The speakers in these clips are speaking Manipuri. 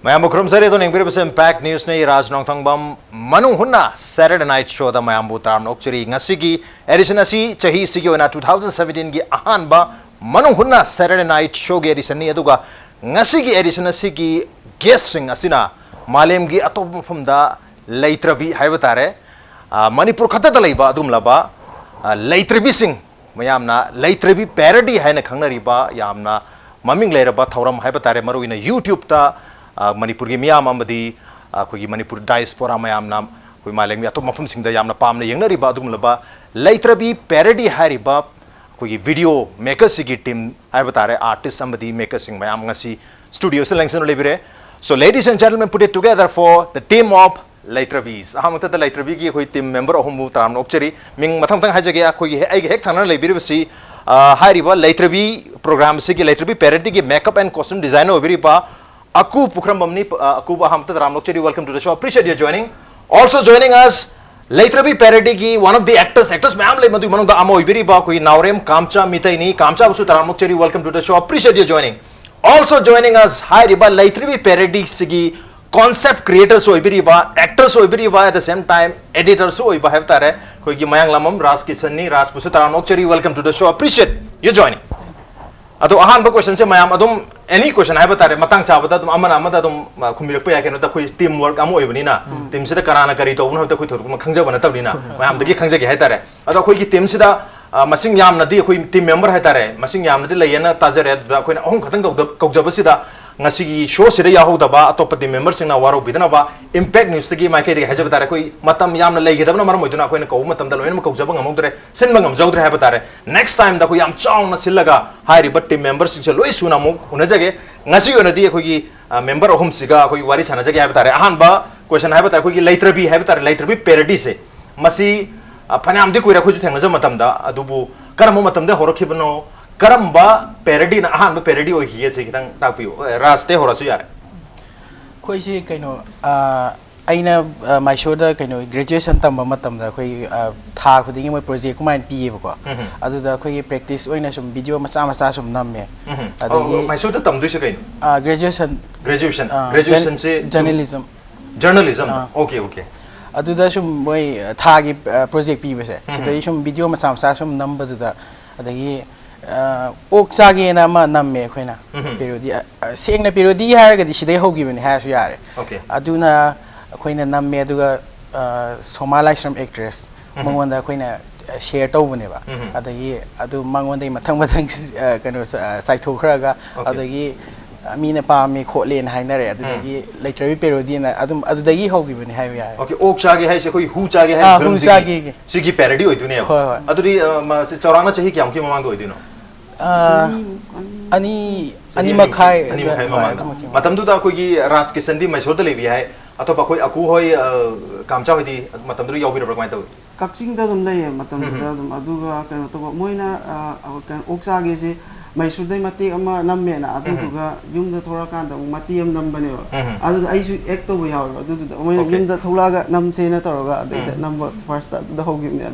Mayam Bukhramsari to Ningbir Impact News ne Raj NONGTHOMBAM Manung Hutna Saturday Night Show the Mayam Butram Nokchiri Ngasigi edition asi chahi sigi na 2017 gi ahanba Manung Hutna Saturday Night Show gi edition ni aduga ngasigi edition asigi guest sing asina malem gi atop mafamda Leitrabi haibatare Manipur khata da leiba adum laba Leitrabi sing mayamna Leitrabi parody haina khangnariba yamna maming leiraba thauram haibatare maruina YouTube ta Manipur gi miyam amadi khoi Manipur diaspora mayam nam khoi maleng mi atop mafam singda yamna pamna yengnari ba dum laba Leitrabi parody hariba khoi video makers gi team haibatare artist amadi makers sing mayam ngasi studio se langsen lebire. So ladies and gentlemen, put it together for the team of Leitrabis ahamta the Leitrabi gi khoi team member ohmu tram nokcheri ming mathang thang hajage khoi ai hek thana lebire basi hariba Leitrabi program se gi Leitrabi parody gi makeup and costume designer obiri ba Aku PUKHRAMBAM ni aku Hamta Ramlokcheri, welcome to the show. Appreciate your joining. Also joining us, Leitrabi parody ki one of the actors ma'am le madu manung da amo ibiri ba koi NAOREM KAMCHA MEETEI ni KAMCHA busu Ramlokcheri, welcome to the show. Appreciate your joining. Also joining us, hi riba Leitrabi parody sigi concept creators so ibiri ba actors so ibiri ba at the same time editors so iba have tare koi ki MAYANGLAMBAM RAJKIDSUN ni Raj busu Ramlokcheri, welcome to the show. Appreciate your joining. Ado ahan ba question se mayam adum any question hai batare matang cha bata dum amana amada dum khumilak pa ya keno ta khoi teamwork amo oibani na team sida karana kari to unha ta khoi thor khangja bana tabni na mayam dagi khangja gi hai tare ado khoi gi team sida masing yam na di khoi team member hai tare masing yam na di layena tajare da khoi na ahum khatang kaujaba sida ngasi gi show sida ya ho da ba atop team member sing na waro bidana ba impact news tagi mai ke di hai jaba tare khoi matam yam na lay gi dabna mar moiduna khoi na ko matam da loina ma kaujaba ngamong dre sen bangam jawdre hai batare next time da khoi yam chaung na silaga hai ri team members sing loi suna mu unajage ngasi ona di khoi gi member ohum siga khoi wari chana jage hai batare ahan ba question hai batare khoi gi Leitrabi hai batare Leitrabi parody se masi phanam di koira khoi ju thengna jam matam da adubu karam matam da horokhibno karamba parody na ahan ba parody oi hi se kitang tapiyo raste horasu yare khoi si kaino aina my show da kaino graduation tamba matam da khoi tha khudingi moi project kumai pi ba ko adu da khoi practice oina sum video macha macha sum namme adu my show da tamdu se kaino graduation se journalism okay adu da sum moi tha gi project pi ba se sida sum video macha macha sum number da adagi OKSA gi na ma namme khoina parody sengna parody har ga di sidai hogi bani ha su yare aduna khoina namme aduga Soma Leitrabi actress mangwanda khoina share tawbane ba adagi adu mangwanda mathang kano sai thokhraga adagi amina pa me khole na hainare adagi Leitrabi parody na adum adudagi hogi bani ha yare okay OKSA gi hai se koi hu cha gi hai film sigi parody oi dunia aduri se chaurana chahi kyam ki mamang oi dino ani makhai matam du da koi gi RAJKIDSUN di mai soda lebi hai ato ba koi aku hoi KAMCHA hoi di matam du yawi ra mai taw kakching da dum lay matam da dum aduga kan to moina kan OKSA gi se mai sudai mati ama namme na aduga yum da thora kan da mati am nam bane adu ai su ek to yaw adu moina yum da thola ga nam che na toroga adu number first da hogi ne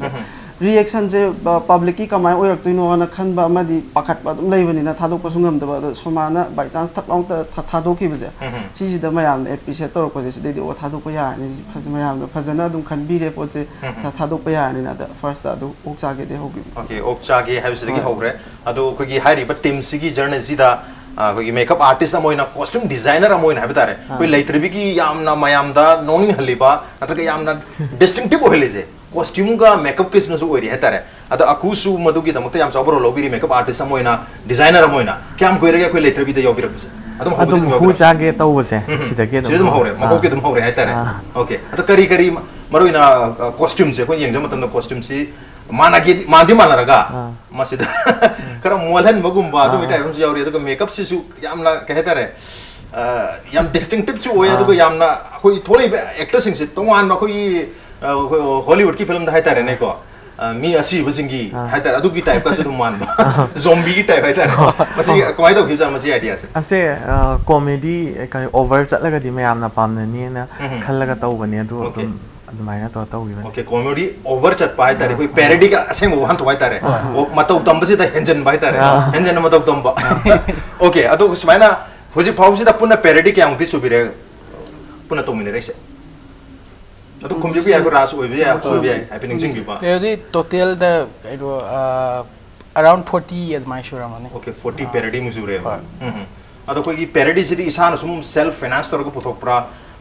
reaction je public ki kamai oirak tuino na khanba amadi pakhat ba dum leibani na thadok pa sungam da somana by chance thak long ta thadok ki bje si da mayam episode tor ko je de o thadok pa ya ni phaz mayam da phazana dum khanbi re po je thadok pa ya ni na da first da OKSA ge de hogi okay OKSA ge have se gi hogre adu ko gi hairi ba team sigi journey sida ko gi makeup artist amoina costume designer amoina habitare koi Leitrabi ki yamna mayam da noning haliba atraga yamna distinctive hoile je costume ga makeup ke sunu oi re tare ado akusu madu gi damta yam sabro lobiri makeup artist amoina designer amoina kyam koi re koi Leitrabi da yobira buse adum hu cha ge taw se sida ge dum hore mako ke dum hore ha tare okay ado kari maruina costume je ko yeng jam tam costume si mana gi mandi manaraga masida kara molhan magumba adu mitai ham yauri adu makeup si su yamna kahe tare yam distinctive chu oya adu yamna koi thori actor sing se tongan ba koi Hollywood ki film da hai tare ne ko mi asi busingi hai tare adu ki type ka su man zombie ki type hai tare masi koi da ki ja masi idea se ase comedy kai over chatlaga di mayam na pamna ni na khallaga tawbani adu adumaya to tawi okay comedy over chat pai tare koi parody ka asem wan to pai tare ko matau tamba se da henjen bai tare henjen matau tamba okay adu sumaina ꯍꯧꯖꯤꯛ ꯐꯥꯎꯕꯁꯤꯗ ꯄꯨꯟꯅ ꯄꯦꯔꯣꯗꯤ ꯀꯌꯥꯃꯨꯛꯇꯤ ꯁꯨꯕꯤꯔꯦ ꯄꯨꯟꯅ ꯇꯧꯃꯤꯟꯅꯔꯤꯁꯦ ꯑꯗꯨ ꯈꯨꯝꯖꯕ ꯌꯥꯏꯀꯣ ꯔꯥꯖ ꯑꯣꯏꯕ ꯌꯥꯏ ꯑꯣꯏꯕ ꯌꯥꯏ ꯍꯥꯏꯐꯦꯠ ꯅꯤꯡꯁꯤꯡꯕꯤꯕ ꯄꯦꯔꯣꯗꯤ ꯇꯣꯇꯦꯜꯗ ꯀꯩꯅꯣ around 40 ꯑꯗꯨꯃꯥꯏꯅ ꯁꯨꯔꯝꯃꯅꯤ Okay, 40 parody musureba. Ado koi parody sidi isana sum self finance torga puthokpra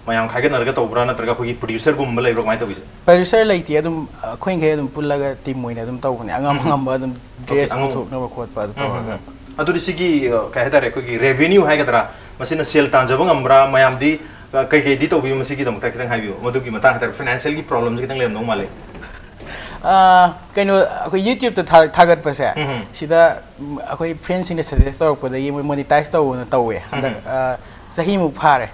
mayam khaiga narga tawbra natraga koi producer gumba leibra mai tawise. producer leiti adum khoin khe adum pullaga team moina adum tawbani angam ngam adum dress puthokna khotpa adu tawraga adu sigi kai hadare koi revenue haigadra masina sale tanjaba ngambra mayam di kai kai di tawbi masigi dam ta kitang haibiu madugi mata hadare financial gi problems kitang lem no male. Kano ako YouTube to target pa siya. Sida ako friends in the suggest or ko dagi monetize to na tawe. Sa himug pare.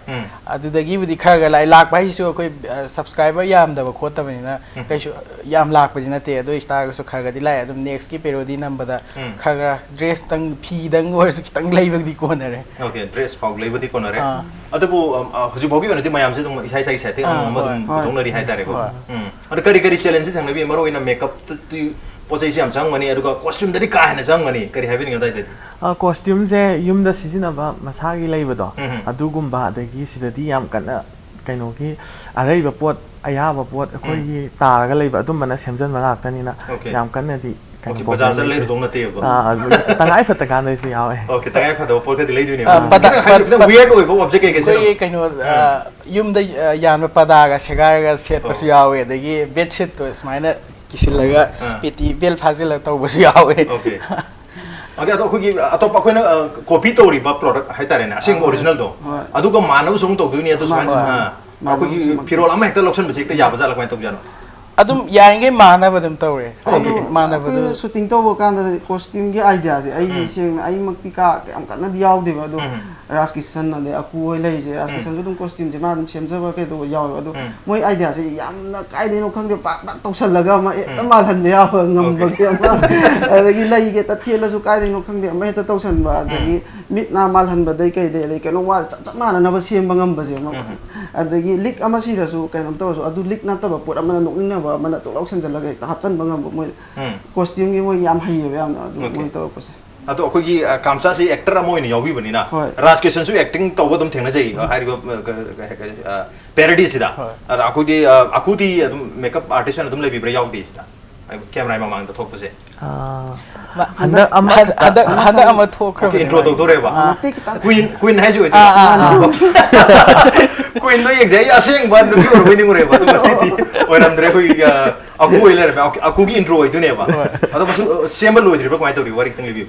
Adu dagi budi kharga lai lak ba hisu ako subscriber yam da ba khota bani na kaisu yam lak badi na te ado star so kharga di lai adum next ki parody number da kharga dress tang phi dang or so tang lai bag di ko na re. Okay, dress pau lai badi ko na re. Adu bo huju bogi ona di mayam se dum isai sai setting am dum na ri hai tare ko. Adu kari challenge thang na bi maro ina makeup tu posisi am chang mani adu costume dadi ka na chang mani kari having ngai dai. Costume se yum da sisinaba masagi leibado adugumba adagi sidadi yam kana kaino ki araiba pot ayaba pot akoi taraga leiba adumbana semjan mangak na yam kana di Okay, bazar se leiru dong na te ba. Tangai fata kan dai si yawe. Okay, tangai fata pot ka di leidu ni. Weird oi bo object ke se. Koi kaino yum da yan pada ga segar ga set pasu yawe dagi bedsheet to smaina kisilaga peti bel fazil to basu yawe. Okay. Okay, ato khoi atop akhoi na copy tori ba product hai tare na sing original do. Adu ko manaw sung to du ni adu smaina. Akhoi firol ama hekta loction ba sekta yaba jala kai to jano. Adum yainge mana badum tawre mana badu shooting to kan da costume gi idea je ai seng ai makti ka am kan na diaw de ba do RAJKIDSUN na de aku oi lai je RAJKIDSUN dum costume je ma dum semja ba ke do yaw ba do moi idea je yam na kai de no khang de pa tawsal laga ma mal han ya ngam ba ke ma adagi lai ge ta thela su kai de no khang de ma ta tawsan ba adagi mit na mal han ba dai kai de lai ke no wa chap ma na ba sem ba ngam ba je ma adagi lik ama si ra su kai nam taw su adu lik na ta ba pot ama na nok na ba mana to lok san jala ge ta hapchan ba ngam moi costume gi moi yam hai ba yam adu moi taw pa se ato akoi gi KAMCHA si actor amo ni yawi bani na RAJKIDSUN su acting tawba dum thengna jai hari parody sida akudi makeup artist na dum lebi bra yaw de sida camera ma mang da thok pase hada ama thok okay intro to dore ba queen hai ju queen no yek jai aseng ban du or winning re ba tu city oram dre koi aku ile re aku gi intro idu ne ba ado masu sembal loi dre ba kai to ri warik tang lebi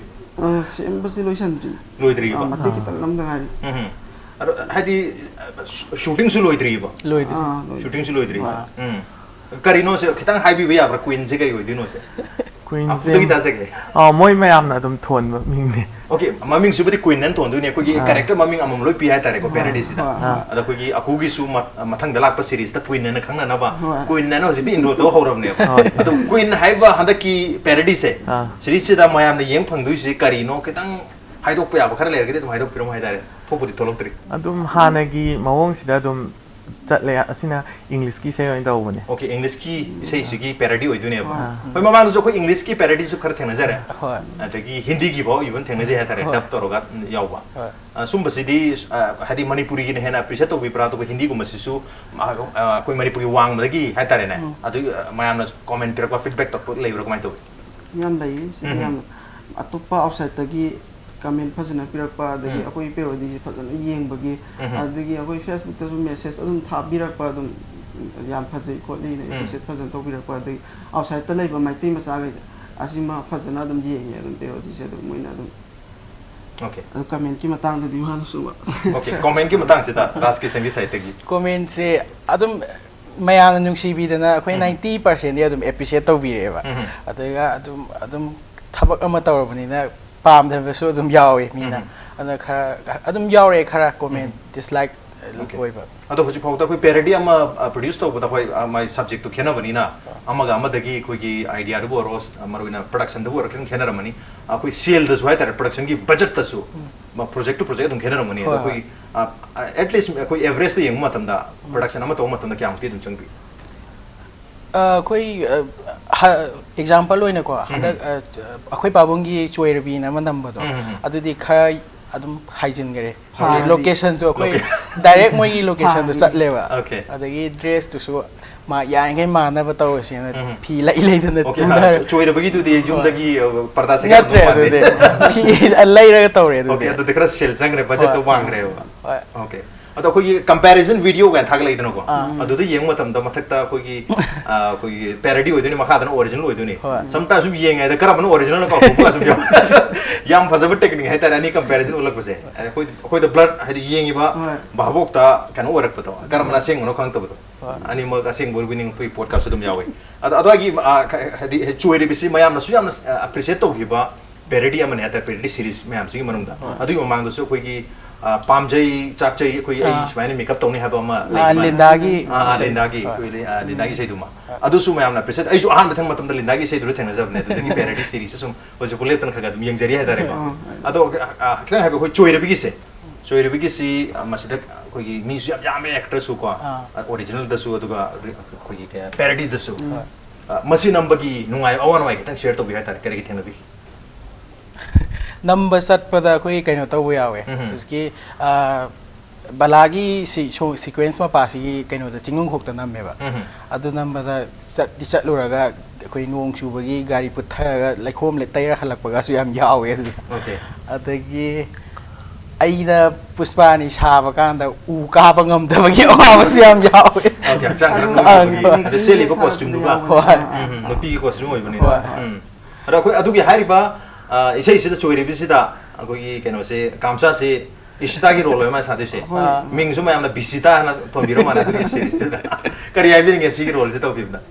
sembal si loi san loi dre ba mate ki lam da hari ado hadi shooting su loi dre ba shooting su loi dre karino se kitang hai bi ya ba queen se kai oi dino se Queen se kita se ke moi mayam na dum thon ming ne okay maming su budi queen nan thon du ne ko gi character maming amam loi pi hai tare ko parody sida ada ko gi aku gi su mathang dalak pa series ta queen nan khang na ba queen nan ho bi intro to horam ne ado queen hai ba handa ki parody se series sida mayam na yeng phang du se karino kitang hai dok pa ya ba khara le ge dum hai dok piram hai tare phopudi tholok tri adum hanagi mawong sida dum chatle asina English ki se oin dawbane okay English ki sei sigi parody oi dune ba hoi mama jo ko English ki parody su khar thena jare adagi Hindi gi bo even thena je ha tare dab toroga yaw ba sum basidi hadi Manipuri gi ne hena appreciate to bi pra to Hindi gu masisu koi Manipuri wang dagi ha tare ne adu mayam na comment pira ko feedback to lei ro mai to yam lai yam atopa outside tagi comment phajana pirakpa adagi akoi parody ji phajana yeng bagi adagi akoi Facebook ta su message adum tha birakpa adum yam phajai ko nei ne message phajana to birakpa adagi outside ta leiba mai te macha ga asima phajana adum yeng adum parody se adum moina adum okay comment ki matang da di hanu su okay comment ki matang se ta RAJKIDSUN gi site gi comment se adum mayam nungsi bi dana akoi 90% di adum appreciate to bi re ba adaga adum thabak ama tawrabani na pam da so dum yawe mina ana khara adum yawe khara comment dislike koi ba ado hoji phauta koi parody ama produce to bata koi my subject to khena bani na ama ga dagi koi gi idea du ros amaruina production du ro khena ramani koi sale da so ha production gi budget ta su ma project to project dum khena ramani ado koi at least koi average the yeng matam da production ama to matam da kyam ti dum changbi koi example loina ko handa akoi pabongi choirabi na manam bado adudi khara adum hygiene gare location so koi direct moi location to chat lewa adagi dress to so ma yang kai ma na ba taw sin phi lai lai na tu na choi ra bagi tu di yum dagi parda se ngat re de phi lai ra taw re okay ado dekra sel sang re budget to wang re okay ado koi comparison video ga thag lai dano ko ado de yeng matam da mathak ta koi parody oiduni makha da original oiduni sometimes sum yeng ai da kara ban original ko ko sum yam fazab technique hai ta ani comparison ulak base koi da blood hai yeng ba babok ta kan orak pato kara mana seng no khang ta pato ani mo ka seng bor bining pui podcast dum yawe ado agi hadi chueri bisi mayam na su yam appreciate to gi ba parody amane ata parody series mayam sing manung da adu mamang do so koi gi pamjai chakjai koi ai smaine makeup tawni haba ma lindagi koi lindagi sei duma adu su mayam na appreciate ai ju ahan da thang matam da lindagi sei dur thang na jab ne da gi parody series sum oje kulet tan khaga dum yengjari ha dare ado klang haba koi choira bigi se choira bigi si masida koi gi mi su yam actor su ko original da su aduga koi gi parody da su masi number gi nungai awan wai kitang share to bi ha tar kare gi thena bi number sat pada koi kaino taw yawe iski balagi si sequence ma pasi kaino da chingung khok ta namme ba adu number da sat di chat luraga koi nong chu bagi gari putharaga laikhom le taira halak paga su yam yawe okay adagi aida puspani chaba kan da u ka ba ngam da bagi awa su yam yawe okay chang kan no seli ko costume du ba no pi costume oi bani ada koi adu gi hari ba isai sida choiri bisida agogi keno se kamcha se ishita gi role ma sa de se ming su ma amna bisita na tombiro mana de series da kari ai bi nge si role se to bibna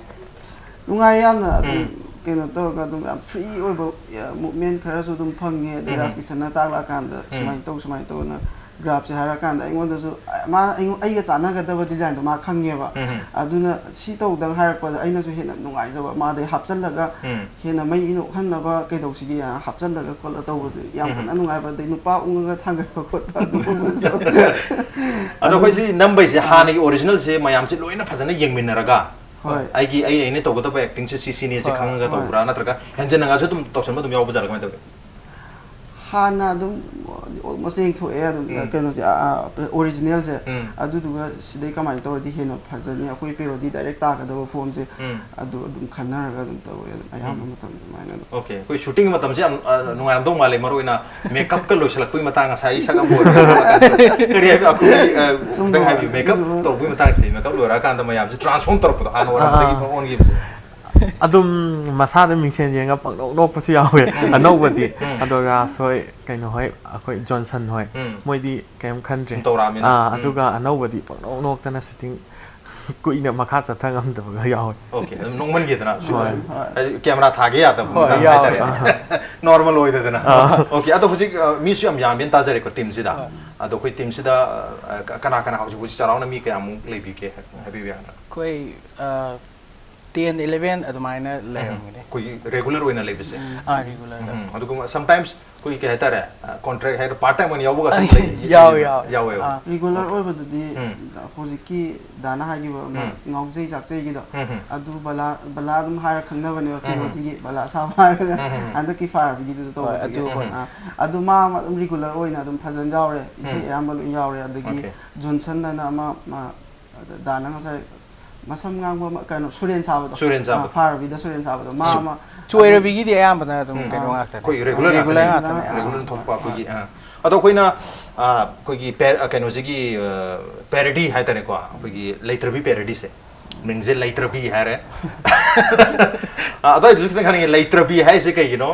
nungai yamna keno to ka dum free oibo movement khara su dum phange de RAJKIDSUN na ta la kan da sumai to na graph se hara kan da ingon da su ma ai ga chana ga da design to ma khange ba aduna si to dang har pa aina su hena nungai ja ba ma dai hapchal laga hena mai ino khanna ba kai dau si ya hapchal laga kol to yam kan nungai ba dai nupa unga thang ga ko ado koi si number se hani original se mayam se loina phajana yengmin raga ai ne to go to acting se si ne se khanga to bra na traga henjen nga so tum to san ma dum yaw ba jar ga ma to hana dum masing tho e dum keno se original se adu duga sidai kamai to di heno phajani akoi parody direct ta ga do form se adu dum khanna ga dum to ayam matam maina okay koi shooting matam se nungai ram do male maroina makeup ka loisalak pui matang sai sagam bo kari ai akoi tang hai makeup to pui matang se makeup lora kan da mayam se transform tor ko han ora dagi on gi adum masada mingsen yenga pangno no pasi yawe anobati adoga soi kaino hoi akoi Johnson hoi moidi kem khanre aduga anobati pangno no tana sitting kuina makha chathang am da ga yawe okay nongman gi dana camera thage ya ta normal oi da na okay ado hujik mi su am yam ben ta jare ko team sida ado koi team sida kana hauji buji charauna mi kayam lebi ke happy ya koi 10 11 adumaina leramgine koi regular oina lebise regular aduguma sometimes koi ke hetare contract hai part time on yabuga yaw regular oiba di hojiki dana hagi ba ngaujei jakjei gi da adu bala dum haira khangna bane parody gi bala sa haira anda ki far gi du to adu ma regular oina dum phajan jawre ise yambal yawre adagi Johnson na ma dana ngasai masam ngang ba kano suren sabado far vida suren sabado ma choira bigi di ayam bana dum kano ngakta koi regular thokpa koi ado koina koi gi kano sigi parody hai tane ko koi gi Leitrabi parody se mingje Leitrabi hare ado idu kitang khani Leitrabi hai se kai no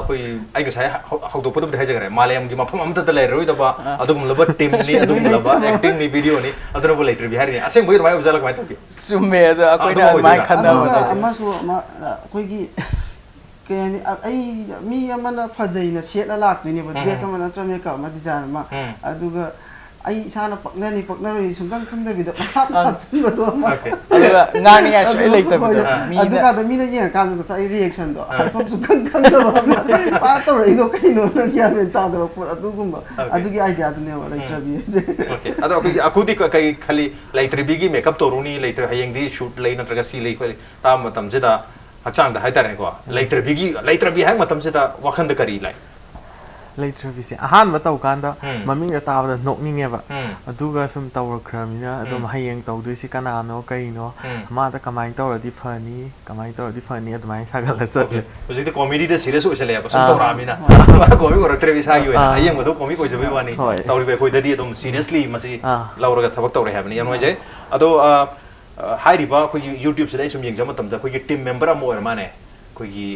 koi ai ga sai how do podum hai jagare malayam gi mafam amta da lai roi da ba adum laba team ni adum laba acting ni video ni aduna bo Leitrabi hari ni aseng boy mai ujala mai to ki summe da koina mai khanna ba ama su koi gi kani ai mi amana phajai na set la lak ni ba dress amana trame ka ma design ma aduga ai sana pakna ni sungkang khang da bi da ha chin ba to ma aduga ngani ya so lai ta bi da mi aduga da mi na yen ka so sai reaction do pom sungkang khang da ba pa to rai do kai no na kya me ta da for adugumba adugi idea du ne wa Leitrabi okay ado akudi kai khali Leitrabi gi makeup to runi Leitrabi hayeng di shoot lai na traga si lai khali ta matam je da hachang da haitare ko Leitrabi hang matam se da wakhan da kari lai ꯂꯩꯇ꯭ꯔꯕꯤꯁꯦ ꯑꯍꯥꯟꯕ ꯇꯧꯀꯥꯟꯗ ꯃꯃꯤꯡꯗ ꯇꯥꯕꯗ ꯅꯣꯛꯅꯤꯡꯉꯦꯕ ꯑꯗꯨꯒ ꯁꯨꯝ ꯇꯧꯔꯛꯈ꯭ꯔꯕꯅꯤꯅ ꯑꯗꯨꯝ ꯍꯌꯦꯡ ꯇꯧꯗꯣꯏꯁꯤ ꯀꯅꯥꯅꯣ ꯀꯩꯅꯣ ꯃꯥꯗ ꯀꯃꯥꯏꯅ ꯇꯧꯔꯗꯤ ꯐꯅꯤ ꯑꯗꯨꯃꯥꯏꯅ ꯁꯥꯒꯠꯂ ꯆꯠꯂꯦ ꯍꯧꯖꯤꯛꯇꯤ ꯀꯣꯃꯦꯗꯤꯗ ꯁꯤꯔꯤꯌꯁ ꯑꯣꯏꯁꯜꯂꯦꯕ ꯁꯨꯝ ꯇꯧꯔꯛꯑꯃꯤꯅ ꯀꯣꯃꯤꯛ ꯑꯣꯏꯔꯛꯇ꯭ꯔꯦꯕ ꯏꯁꯥꯒꯤ ꯑꯣꯏꯅ ꯑꯌꯦꯡꯕꯗꯣ ꯀꯣꯃꯤꯛ ꯑꯣꯏꯖꯕꯒꯤ ꯋꯥꯅꯤ ꯇꯧꯔꯤꯕ ꯑꯩꯈꯣꯏꯗꯗꯤ ꯑꯗꯨꯝ ꯁꯤꯔꯤꯌꯁꯂꯤ ꯃꯁꯤ ꯂꯧꯔꯒ ꯊꯕꯛ ꯇꯧꯔꯦ ꯍꯥꯏꯕꯅꯤ ꯌꯥꯝ ꯅꯨꯡꯉꯥꯏꯖꯩ ꯑꯗꯣ ꯍꯥꯏꯔꯤꯕ ꯑꯩꯈꯣꯏꯒꯤ ꯌꯨꯇ꯭ꯌꯨꯕꯁꯤꯗ ꯑꯩ ꯁꯨꯝ ꯌꯦꯡꯖꯕ ꯃꯇꯝꯗ ꯑꯩꯈꯣꯏꯒꯤ ꯇꯤꯝ ꯃꯦꯝꯕꯔ ꯑꯃ ꯑꯣꯏꯔ ꯃꯥꯅꯦ ꯑꯩꯈꯣꯏꯒꯤ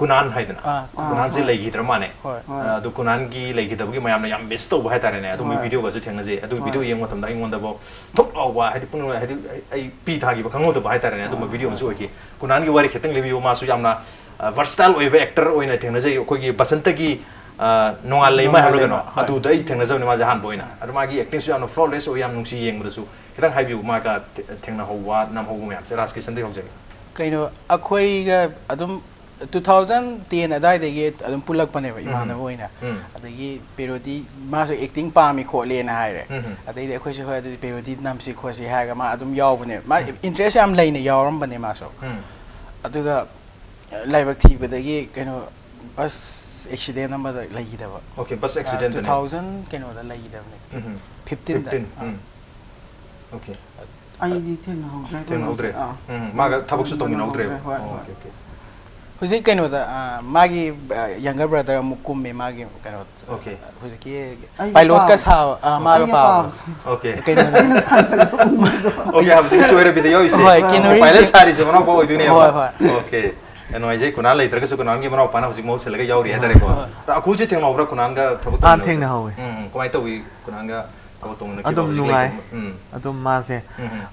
ꯀꯨꯅꯥꯟ ꯍꯥꯏꯗꯅ ꯀꯨꯅꯥꯟꯁꯦ ꯂꯩꯈꯤꯗ꯭ꯔ ꯃꯥꯅꯦ ꯑꯗꯨ ꯀꯨꯅꯥꯟꯒꯤ ꯂꯩꯈꯤꯗꯕꯒꯤ ꯃꯌꯥꯝꯅ ꯌꯥꯝ ꯃꯤꯁ ꯇꯧꯕ ꯍꯥꯏꯇꯥꯔꯦꯅꯦ ꯑꯗꯨꯒꯤ ꯚꯤꯗꯤꯑꯣꯒꯁꯨ ꯊꯦꯡꯅꯖꯩ ꯑꯗꯨꯒꯤ ꯚꯤꯗꯤꯑꯣ ꯌꯦꯡꯕ ꯃꯇꯝꯗ ꯑꯩꯉꯣꯟꯗꯐꯥꯎ ꯊꯨꯛ ꯂꯥꯎꯕ ꯍꯥꯏꯗꯤ ꯄꯨꯡ ꯍꯥꯏꯗꯤ ꯑꯩ ꯄꯤ ꯊꯥꯈꯤꯕ ꯈꯪꯍꯧꯗꯕ ꯍꯥꯏꯇꯥꯔꯦꯅꯦ ꯑꯗꯨꯝꯕ ꯚꯤꯗꯤꯑꯣ ꯑꯃꯁꯨ ꯑꯣꯏꯈꯤ ꯀꯨꯅꯥꯟꯒꯤ ꯋꯥꯔꯤ ꯈꯤꯇꯪ ꯂꯤꯕꯤꯌꯨ ꯃꯥꯁꯨ ꯌꯥꯝꯅ ꯚꯔꯁꯇꯥꯏꯜ ꯑꯣꯏꯕ ꯑꯦꯛꯇꯔ ꯑꯣꯏꯅ ꯊꯦꯡꯅꯖꯩ ꯑꯩꯈꯣꯏꯒꯤ ꯕꯁꯟꯇꯒꯤ ꯅꯣꯡꯉꯥꯜ ꯂꯩꯃ ꯍꯥꯏꯕ꯭ꯔꯒꯅꯣ ꯑꯗꯨꯗ ꯑꯩ ꯊꯦꯡꯅꯖꯕꯅꯤ ꯃꯥꯁꯦ ꯑꯍꯥꯟꯕ ꯑꯣꯏꯅ ꯑꯗꯣ ꯃꯥꯒꯤ ꯑꯦꯛꯇꯤꯡꯁꯨ ꯌꯥꯝꯅ ꯐ꯭ꯂꯣꯂꯦꯁ ꯑꯣꯏ ꯌꯥꯝ ꯅꯨꯡꯁꯤ ꯌꯦꯡꯕꯗꯁꯨ ꯈꯤꯇꯪ ꯍꯥꯏꯕꯤꯌꯨ ꯃꯥꯒ ꯊꯦꯡꯅꯍꯧꯕ ꯅꯝꯍꯧꯕ ꯃꯌꯥꯝꯁꯦ ꯔꯥꯖꯀꯤꯁꯟꯗꯒꯤ ꯍꯧꯖꯒꯦ ꯀꯩꯅꯣ ꯑꯩꯈꯣꯏꯒ ꯑꯗꯨꯝ 2010 ꯑꯗꯥꯏꯗꯒꯤ ꯑꯗꯨꯝ ꯄꯨꯜꯂꯛꯄꯅꯦꯕ ꯏꯃꯥꯟꯅꯕ ꯑꯣꯏꯅ ꯑꯗꯒꯤ ꯄꯦꯔꯣꯗꯤ ꯃꯥꯁꯨ ꯑꯦꯛꯇꯤꯡ ꯄꯥꯝꯃꯤ ꯈꯣꯠꯂꯦꯅ ꯍꯥꯏꯔꯦ ꯑꯗꯩꯗꯤ ꯑꯩꯈꯣꯏꯁꯨ ꯍꯣꯏ ꯑꯗꯨꯗꯤ ꯄꯦꯔꯣꯗꯤ ꯅꯝꯁꯤ ꯈꯣꯠꯁꯤ ꯍꯥꯏꯔꯒ ꯃꯥ ꯑꯗꯨꯝ ꯌꯥꯎꯕꯅꯦꯕ ꯃꯥ ꯏꯟꯇꯔꯦꯁ ꯌꯥꯝ ꯂꯩꯅ ꯌꯥꯎꯔꯝꯕꯅꯦ ꯃꯥꯁꯨ ꯑꯗꯨꯒ ꯂꯥꯏꯕꯛ ꯊꯤꯕꯗꯒꯤ ꯀꯩꯅꯣ ꯕꯁ ꯑꯦꯛꯁꯤꯗꯦꯟ ꯑꯃꯗ ꯂꯩꯈꯤꯗꯕ ꯑꯣꯀꯦ ꯕꯁ ꯑꯦꯛꯁꯤꯗꯦꯟ 2000 ꯀꯩꯅꯣꯗ ꯂꯩꯈꯤꯗꯕꯅꯦ 15ꯗ ꯑꯣꯀꯦ ꯑꯩꯗꯤ ꯊꯦꯡꯅꯍꯧꯗ꯭ꯔꯦ ꯃꯥꯒ ꯊꯕꯛꯁꯨ ꯇꯧꯃꯤꯟꯅꯍꯧꯗ꯭ꯔꯦꯕ ꯑꯣꯀꯦ ꯑꯣꯀꯦ ꯍꯧꯖꯤꯛ ꯀꯩꯅꯣꯗ ꯃꯥꯒꯤ ꯌꯪꯒꯔ ꯕ꯭ꯔꯗꯔ ꯑꯃꯨꯛ ꯀꯨꯝꯃꯦ ꯃꯥꯒꯤ ꯀꯩꯅꯣ Okay. ꯍꯧꯖꯤꯛꯀꯤ ꯄꯥꯏꯂꯣꯠꯀ ꯁꯥꯕ ꯃꯥꯒ ꯄꯥꯕ Okay. ꯀꯩꯅꯣ Okay, habis choire video ise. Hoi, kinori Pilot se- sari se mana pa oidune Hoi, ba. hoi. Okay. Eno aje kunal leitraga su kunal gi mana pa na husik mo selaga yauri hadare ko. Aku je thengna obra kunal ga thabut. ꯊꯦꯡꯅꯍꯧꯋꯦ Komai tawi kunal ga thabut tong na ꯑꯗꯨꯝ ꯅꯨꯡꯉꯥꯏ ꯑꯗꯨꯝ ꯃꯥꯁꯦ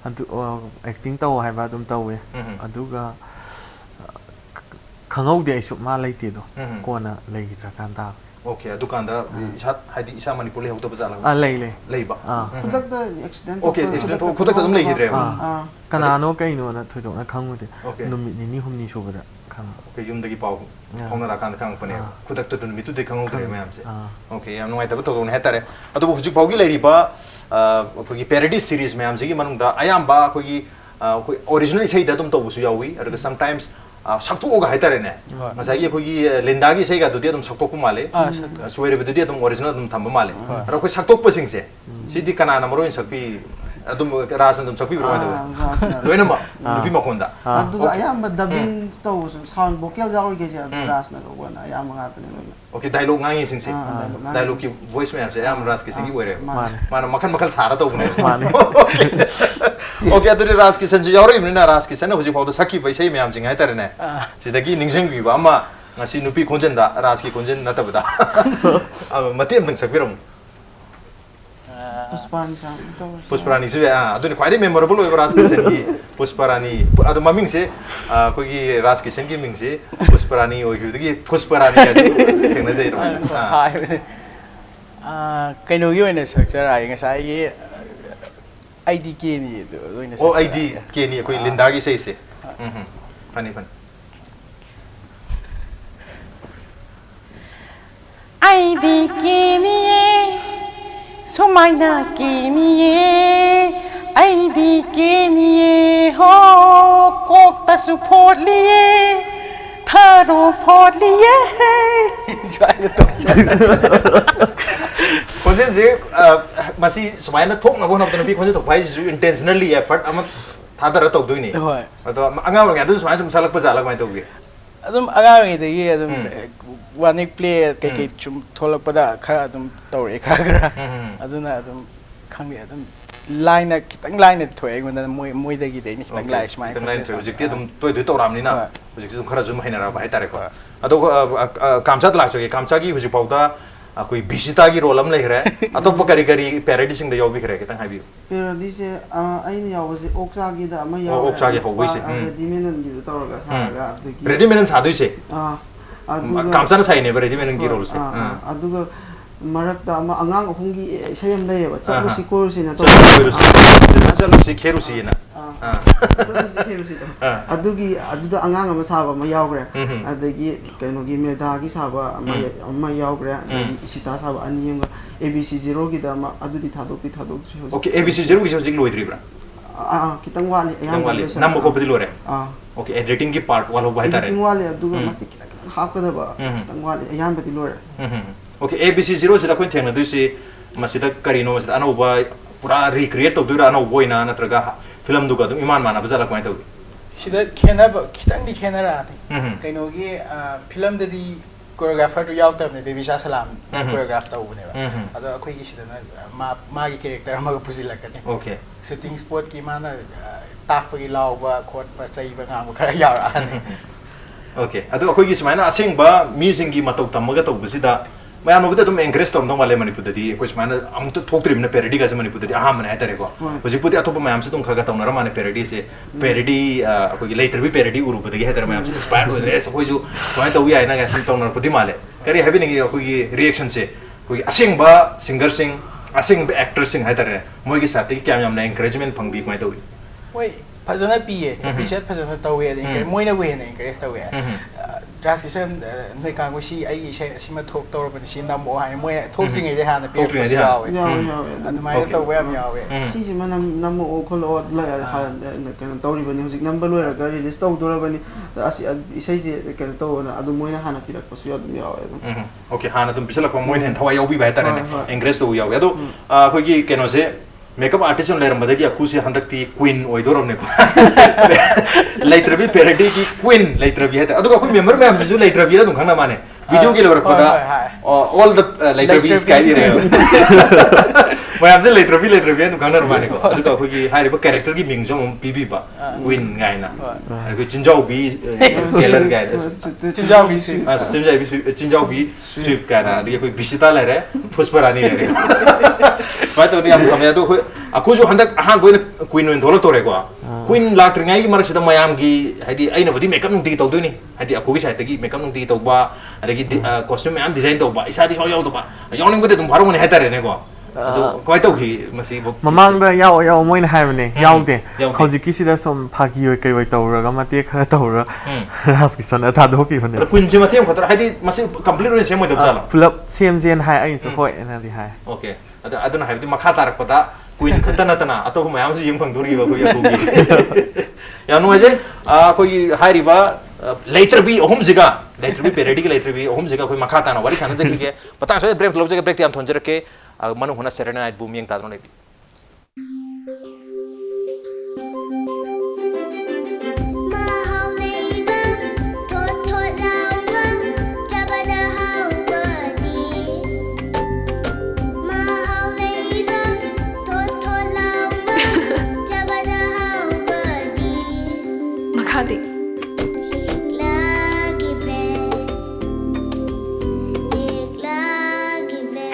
ꯑꯗꯨ ꯑꯦꯛꯇꯤꯡ ꯇꯧ ꯍꯥꯏꯕ ꯑꯗꯨꯝ ꯇꯧꯋꯦ ꯑꯗꯨꯒ ꯈꯪꯍꯧꯗꯦ ꯑꯩꯁꯨ ꯃꯥ ꯂꯩꯇꯦꯗꯣ ꯀꯣꯟꯅ ꯂꯩꯈꯤꯗ꯭ꯔꯀꯥꯟꯗ Okay, adu kanda isa hadi isa manipur le hokta bazala. Lei ba. ꯈꯨꯗꯛꯇ accident Okay, accident khudakta adum leigidre ba. ꯀꯅꯥꯅꯣ ꯀꯩꯅꯣꯅ ꯊꯣꯏꯗꯣꯛꯅ ꯈꯪꯉꯨꯗꯦ ꯅꯨꯃꯤꯠ ꯅꯤꯅꯤ ꯍꯨꯝꯅꯤ ꯁꯨꯕꯗ ꯈꯪꯉꯦ Okay, yumdagi pau ꯐꯥꯎꯅꯔꯀꯥꯟꯗ ꯈꯪꯉꯛꯄꯅꯦ ꯈꯨꯗꯛꯇ ꯑꯗꯨ ꯅꯨꯃꯤꯠꯇꯨꯗꯤ ꯈꯪꯍꯧꯗ꯭ꯔꯦ ꯃꯌꯥꯝꯁꯦ ꯑꯣꯀꯦ ꯌꯥꯝ ꯅꯨꯡꯉꯥꯏꯇꯕ ꯊꯧꯗꯣꯛꯅꯦ ꯍꯥꯏꯇꯥꯔꯦ ꯑꯗꯨꯕꯨ ꯍꯧꯖꯤꯛ ꯐꯥꯎꯒꯤ ꯂꯩꯔꯤꯕ ꯑꯩꯈꯣꯏꯒꯤ ꯄꯦꯔꯣꯗꯤ ꯁꯤꯔꯤꯁ ꯃꯌꯥꯝꯁꯤꯒꯤ ꯃꯅꯨꯡꯗ ꯑꯌꯥꯝꯕ ꯑꯩꯈꯣꯏꯒꯤ ꯑꯣꯔꯤꯖꯤꯅꯦꯜ ꯏꯁꯩꯗ ꯑꯗꯨꯝ ꯇꯧꯕꯁꯨ ꯌꯥꯎꯏ ꯑꯗꯨꯒ ꯁꯝꯇꯥꯏꯝꯁ ꯁꯛꯇꯣꯛꯑꯒ ꯍꯥꯏꯇꯥꯔꯦꯅꯦ ꯉꯁꯥꯏꯒꯤ ꯑꯩꯈꯣꯏꯒꯤ ꯂꯤꯟꯗꯥꯒꯤ ꯏꯁꯩꯒꯗꯨꯗꯤ ꯑꯗꯨꯝ ꯁꯛꯇꯣꯛꯄ ꯃꯥꯜꯂꯦ ꯁꯣꯏꯔꯕꯗꯨꯗꯤ ꯑꯗꯨꯝ ꯑꯣꯔꯤꯖꯤꯅꯦꯜ ꯑꯗꯨꯝ ꯊꯝꯕ ꯃꯥꯜꯂꯦ ꯑꯗꯣ ꯑꯩꯈꯣꯏ ꯁꯛꯇꯣꯛꯄꯁꯤꯡꯁꯦ ꯁꯤꯗꯤ ꯀꯅꯥꯅ ꯃꯔꯨꯑꯣꯏꯅ ꯁꯛꯄꯤ ꯑꯗꯨꯝ ꯔꯥꯖꯅ ꯑꯗꯨꯝ ꯁꯛꯄꯤꯕ꯭ꯔꯣ ꯀꯃꯥꯏꯅ ꯇꯧꯋꯤ ꯂꯣꯏꯅꯃꯛ ꯅꯨꯄꯤ ꯃꯈꯣꯟꯗ ꯑꯗꯨꯒ ꯑꯌꯥꯝꯕ ꯗꯕꯤꯡ ꯇꯧꯕꯁꯨ ꯁꯥꯎꯟ ꯚꯣꯀꯦꯜ ꯌꯥꯎꯔꯤꯒꯩꯁꯦ ꯑꯗꯨ ꯔꯥꯖꯅ ꯂꯧꯕꯅ ꯑꯌꯥꯝꯕ ꯉꯥꯛꯇꯅꯦ ꯂꯣꯏꯅ Okay, dialogue ngangingsingse dialogue ki voice mayam se yam ras ki singi oire mana makan makal sara to bune Okay, aduri ras ki sanji yawre imna ras ki sana huji pawda sakki bai sei mayam sing hai tare ne sidagi ningsang bi ba ama ngasi nupi konjen da ras ki konjen na tabda mati am tang sakbiram Pusparani su ya aduni kwai memorable oiba ras ki sangi Pusparani adu maming se kogi ras ki sangi ming se Pusparani oigudagi Pusparani ka thengna jai ro ꯀꯩꯅꯣꯒꯤ ꯑꯣꯏꯅ ꯁꯛꯆꯔꯛꯑꯦ ꯉꯁꯥꯏꯒꯤ IDK ꯅꯤ ꯑꯣꯏꯅ Oh IDK ni koi lindagi sei se Funny IDK ni Sumaina kiniye IDK ni ho kokta support liye tharo pot liye Jai to Konjen je masi sumaina thok na bon apna bi konjen to bai intentionally effort ama thadara to doini Hoi ado anga wa adu sumaina sum salak pa jalak mai to bi adum agarangidagi adum wanik play kai chum tholakpada khara adum tawre khara aduna adum khangbe adum line kitang line thoi aigona moidagi dei ni kitang line smai line project ti adum toi to ramni na project sum khara zum hainara ba haitare ko ado kamcha lak choge kamcha gi huji pauda koi bisita gi role am lekhre atop kari kari parody sing da yobi khre kitang habi parody se aina yawse oksa gi da ama yaw oksa gi howai se ready menen gi tawraga saraga adagi ready menen sadui se aduga kamcha na sai ne ready menen gi role se aduga marakta ama angang ahungi sayam layeba chalu sikor sina to chalu sikheru sina adugi aduda angang ama saba ama yawgre adagi kainogi medagi saba ama yawgre adagi isita saba aniyam ABC 0 gi da ama adudi thadok Okay ABC 0 gi hojik loidri bra kitang wali ayam number ko padi lore Okay editing ki part walo bai tare editing wali aduga mati ꯍꯥꯞꯀꯗꯕ ꯈꯤꯇꯪ ꯋꯥꯠꯂꯤ ꯑꯌꯥꯝꯕꯗꯤ ꯂꯣꯏꯔꯦ ꯑꯣꯀꯦ ABC 0 ꯁꯤꯗ ꯑꯩꯈꯣꯏ ꯊꯦꯡꯅꯗꯣꯏꯁꯤ ꯃꯁꯤꯗ ꯀꯔꯤꯅꯣ ꯃꯁꯤꯗ ꯑꯅꯧꯕ ꯄꯨꯔꯥ ꯔꯤꯀ꯭ꯔꯤꯌꯦꯠ ꯇꯧꯗꯣꯏꯔꯥ ꯑꯅꯧꯕ ꯑꯣꯏꯅ ꯅꯠꯇ꯭ꯔꯒ ꯐꯤꯂꯝꯗꯨꯒ ꯑꯗꯨꯝ ꯏꯃꯥꯟ ꯃꯥꯟꯅꯕ ꯖꯥꯠꯂꯥ ꯀꯃꯥꯏꯅ ꯇꯧꯏ sida khenaba khitangdi khenarani kainogi film dadi choreographer du yawtabne baby sha salam choreograph tawbneba ado akhoi gi sida ma gi character amaga pusilakani okay shooting spot ki mana takpagi lawba khotpa chaiba ngam khara yawrani okay ado akhoi gi sumaina asengba mi singi matau tamaga tawbsida mayam nobda dum encourage tom dom wale manipur dadi koi sumaina amtu thoktrib na parody ga manipur dadi aha mane atare ko hoji pudi atopa mayam se tum khaga tawnara mane parody se parody akhoi gi Leitrabi parody uru budagi hatare mayam se inspired hoye esa koi ju koi tawi ai na ga tum tawnara pudi male kari habi ningi akhoi gi reaction se koi asengba singer sing asengba actor sing hatare moi gi sati kyam yam na encouragement phangbi koi tawi oi phajana piye appreciate phajana tawe ade moina we na encourage tawe RAJKIDSUN noi kango si ai isai asima thok tawrabani si namo hai moi thokringai de hana pe yawe adumai tawe am yawe si si manam namo o kholo la ha kan tawribani hojik number loira ga release tawdorabani asi isai je kan tawna adu moina hana pirak pasu adum yawe okay hana dum bisala ko moina hen thawai yawbi bai tare encourage to yawe adu khoi gi keno se makeup artist on leram badagi aku se handakti queen oidorom ne Leitrabi parody ki queen Leitrabi hata adu ko member me am ju Leitrabi la dum khana mane video ki lor koda all the Leitrabi sky re मैं आपसे Leitrabi है तो खाना रमाने को अभी तो कोई हारी पर कैरेक्टर की मिंग जो हम पीपी बा विन गाय ना कोई चिंजाओ भी सेलर गाय चिंजाओ भी स्विफ्ट गाय ना ये कोई बिशिता ले रहे पुष्परानी ले रहे मैं तो नहीं हम हमें तो कोई aku jo handak ahan boy queen no indolo tore ko queen la tringai gi mara sida mayam gi hadi aina bodi makeup nung ti tau doi ni hadi aku gi site gi makeup nung ti tau ba adagi costume am design tau ba isa di ho yaw to ba yaw ning bode dum baro ne hetare ne ko adu koi tau gi masi mamang da yaw moi na haibne yaw de hojiki sida som phagi oi kai oi tawra ga mate khara tawra RAJKIDSUN atha do ki hone queen je mathem khatra hadi masi complete oi sem oi dab jala pull up same gen hai ai so hoi na di hai okay aduna haibdi makha tarak pada queen khata na atau ko mayam se yeng phang duri ba ko ya ko ya no je ko hairi ba Leitrabi ohum jiga Leitrabi parody ki Leitrabi ohum jiga koi makha ta na wari sana je ke patang so break log je break ti am thonjer ke Manung Hutna Saturday Night Boom yeng ta dron lebi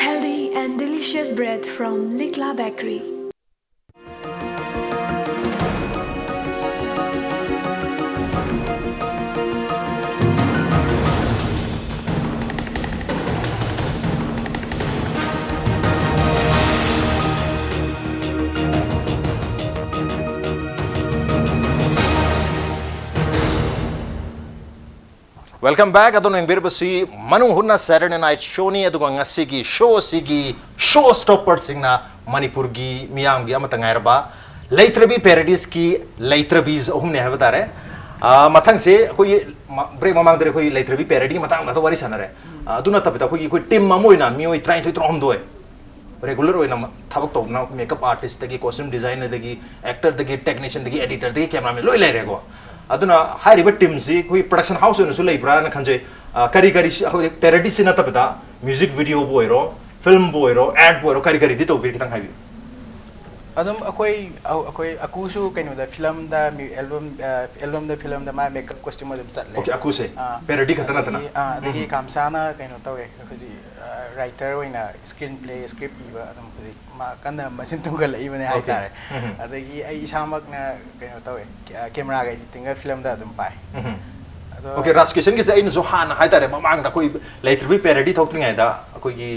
Healthy and delicious bread from Leitrabi Bakery. Welcome back adon eng berbasi Manung Hutna Saturday Night Show ni aduga ngasigi show sigi showstopper singna Manipur gi miyam gi amata ngairba Leitrabi parodies ki Leitrabis ohum ne habatare mathang se koi break mamang dere koi Leitrabi parody matang da wari sanare aduna tapita koi koi team mamoina mioi try to trom doe regular oina thabak to na makeup artist dagi costume designer dagi actor dagi technician dagi editor dagi cameraman loi lere go aduna high river team si koi production house no sulai bra na khanje kari parody sin ta peta music video boiro film boiro ad boiro kari di to bir kitang habi adum akoi akusu kaino da film da album da film da ma makeup costume da chatle okay akuse parody khatana tana dagi KAMCHA na kaino tawe hoji writer oina screenplay script iba adum hoji ma kana masin tungal ibane hai tare adagi ai isamak na kaino tawe camera ga editing ga film da adum pai okay RAJKIDSUN gi zain zo han hai tare mamang da koi Leitrabi parody thokting ai da koi gi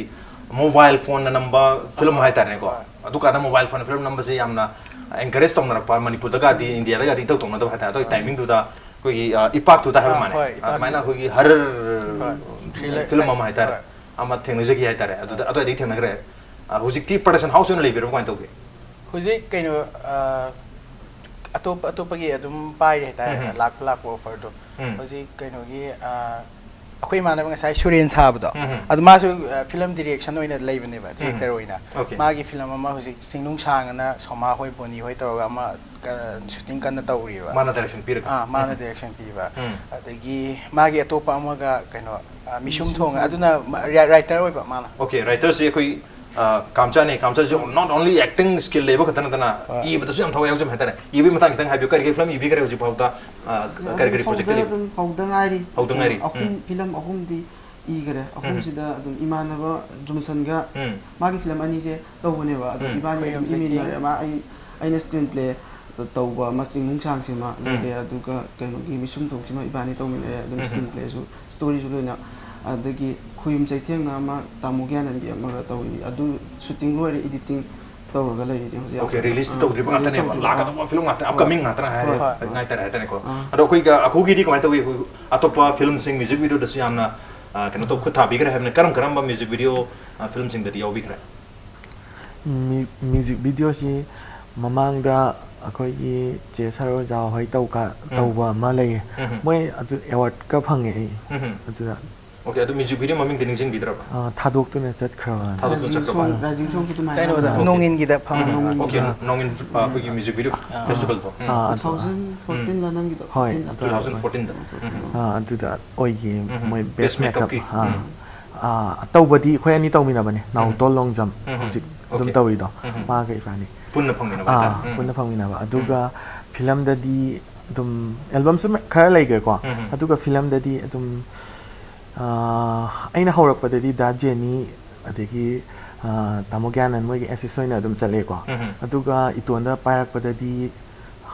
mobile phone na number film hai tare ko adu kana mobile phone film number se yamna encourage tong na pa Manipur da ga di India da ga di tong na da hai ta timing du da koi ipak tu da ha mane maina koi har film ma hai tare ama technology hai tare adu adi thena gre hujikti production house no leber ko to ge hujik kaino atop gi adum pai hai tare lak offer do hujik kaino gi ꯑꯩꯈꯣꯏ ꯏꯃꯥꯟꯅꯕ ꯉꯁꯥꯏ ꯁꯨꯔꯦꯟ ꯁꯥꯕꯗꯣ ꯑꯗꯨ ꯃꯥꯁꯨ ꯐꯤꯂꯝ ꯗꯤꯔꯦꯛꯁꯟ ꯑꯣꯏꯅ ꯂꯩꯕꯅꯦꯕ ꯗꯤꯔꯦꯛꯇꯔ ꯑꯣꯏꯅ ꯃꯥꯒꯤ ꯐꯤꯂꯝ ꯑꯃ ꯍꯧꯖꯤꯛ ꯆꯤꯡꯅꯨꯡ ꯁꯥꯡꯅ ꯁꯣꯃꯥ ꯍꯣꯏ ꯕꯣꯅꯤ ꯍꯣꯏ ꯇꯧꯔꯒ ꯑꯃ ꯁꯨꯇꯤꯡ ꯀꯟꯅ ꯇꯧꯔꯤꯕ ꯃꯥꯅ ꯗꯥꯏꯔꯦꯛꯁꯟ ꯄꯤꯔꯒ ꯃꯥꯅ ꯗꯤꯔꯦꯛꯁꯟ ꯄꯤꯕ ꯑꯗꯒꯤ ꯃꯥꯒꯤ ꯑꯇꯣꯞꯄ ꯑꯃꯒ ꯀꯩꯅꯣ ꯃꯤꯁꯨꯝ ꯊꯣꯡꯉ ꯑꯗꯨꯅ ꯔꯥꯏꯇꯔ ꯑꯣꯏꯕ ꯃꯥꯅ ओके राइटर्स ये कोई कामचा ने कामचा जो नॉट ओनली एक्टिंग स्किल लेबो खतना तना ई बतसु हम थवा यावजम हेतने ई भी मतांग खतंग हाइबो करके फिल्म ई भी करे होजि पाउता करके प्रोजेक्ट के हौदंगारी हौदंगारी फिल्म अहुम दी इगरे अहुम सिदा इमानबा जुमसनगा मागी फिल्म अनि जे तौबनेबा इबानी इमिनरे मा आइना स्क्रीन प्ले तौबा मचिंग नुंचांग सिमा ले अदुगा कनो गी मिसुम तौसिमा इबानी तौमिने अदुम स्क्रीन प्ले सु स्टोरी सु लोइना अदगी खुयम चैथेंग ना मा तामुग्यानन गी अमगा तौई अदु शूटिंग लोइरे एडिटिंग तौरगा लैरि होजि ओके रिलीज तौद्रि बगातने लागा तो फिल्म गाते अपकमिंग गातना है ngai tar hatane ko ado koi ga akhugi di kamai tawi atopa film sing music video dasu yamna kano to khutha bigre habne karam ba music video film sing da yaw bigre music video si mamang da akoi gi che saro ja hoi tauba ma lei moi adu award ka phange adu okay अदु म्यूजिक वीडियो ममिंग दिनिंग जिंग बिद्रा थादोक तो ने चत खरवा थादोक तो चक्र बान राजिंग सोंग तो कइनो दा नोंगिन गी दा फंग ओके नोंगिन कोई म्यूजिक वीडियो फेस्टिवल तो 2014 ला नंगी तो 2014 दा अदु दा ओइ गी मोय बेस्ट मेकअप तौबदी खोय अनि तौमिना बने नाउ तो लॉन्ग जम हजिक दum तौई दो मा गे फानी पुन्ना फंगिना बा पुन्ना फंगिना बा अदुगा फिल्म ददी दum एल्बम से खरा लैगे को अदुगा फिल्म ददी दum अैना हौरक्पददी दा जेनी अदगी तामोग्यानन मोइगी एसिस्ट ओइना अदुम चलेको अदुगा इतोंदा पायरक्पददी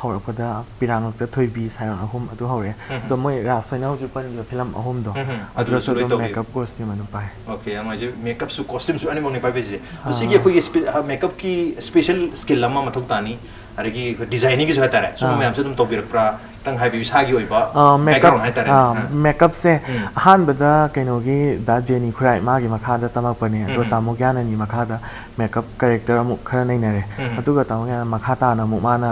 हौरक्पदा पिरांगक्ता थोइबी सायरन अहुम अदु हौरे दो मोइ रासोइना हौजु पनि फिल्म अहुम दो अदुसु दो मेकअप कॉस्ट्यूम अनु पाए ओके अमाजे मेकअप सु कॉस्ट्यूम सु अनिमोनि पाए बेजे उसिगी कोई मेकअप की स्पेशल स्किल लमा मथुक तानी अरगी डिजाइनिंग की जो हतारे सो मैं हमसे तुम तोबिरक्प्रा तंग हाइबी सागी ओइबा बैकग्राउंड हतारे मेकअप से हान बदा कइनोगी दा जेनी खुराई मागी मखादा तमकपने तो तामोग्याननी मखादा मेकअप कैरेक्टर अमु खरा नैनरे अदुगा तामोग्यान मखाता ना मु माना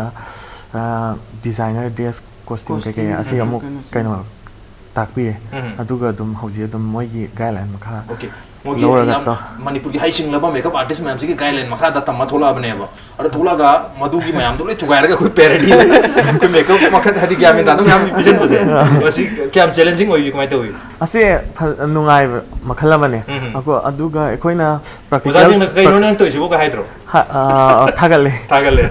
डिजाइनर ड्रेस कॉस्ट्यूम के असी अमु कइनो ताकपिरे अदुगा दुम हौजी दुम मोइगी गाइडलाइन मखा ओके मोगी मणिपुर की हाइसिंग लबा मेकअप आर्टिस्ट मैम से की गाइडलाइन मखा दा तम थोला बने बा अरे थोला गा मधु की मैम तो ले चुगायरगा कोई पैरोडी कोई मेकअप मखा हदि क्या में दादम हम विजन बजे असी क्या हम चैलेंजिंग होई कमाई तो हुई असे नुंगाई मखला बने अको अदुगा एकोइना प्रैक्टिकल उजाजिंग कइनो नन तो इसिबो का हाइद्रो थागले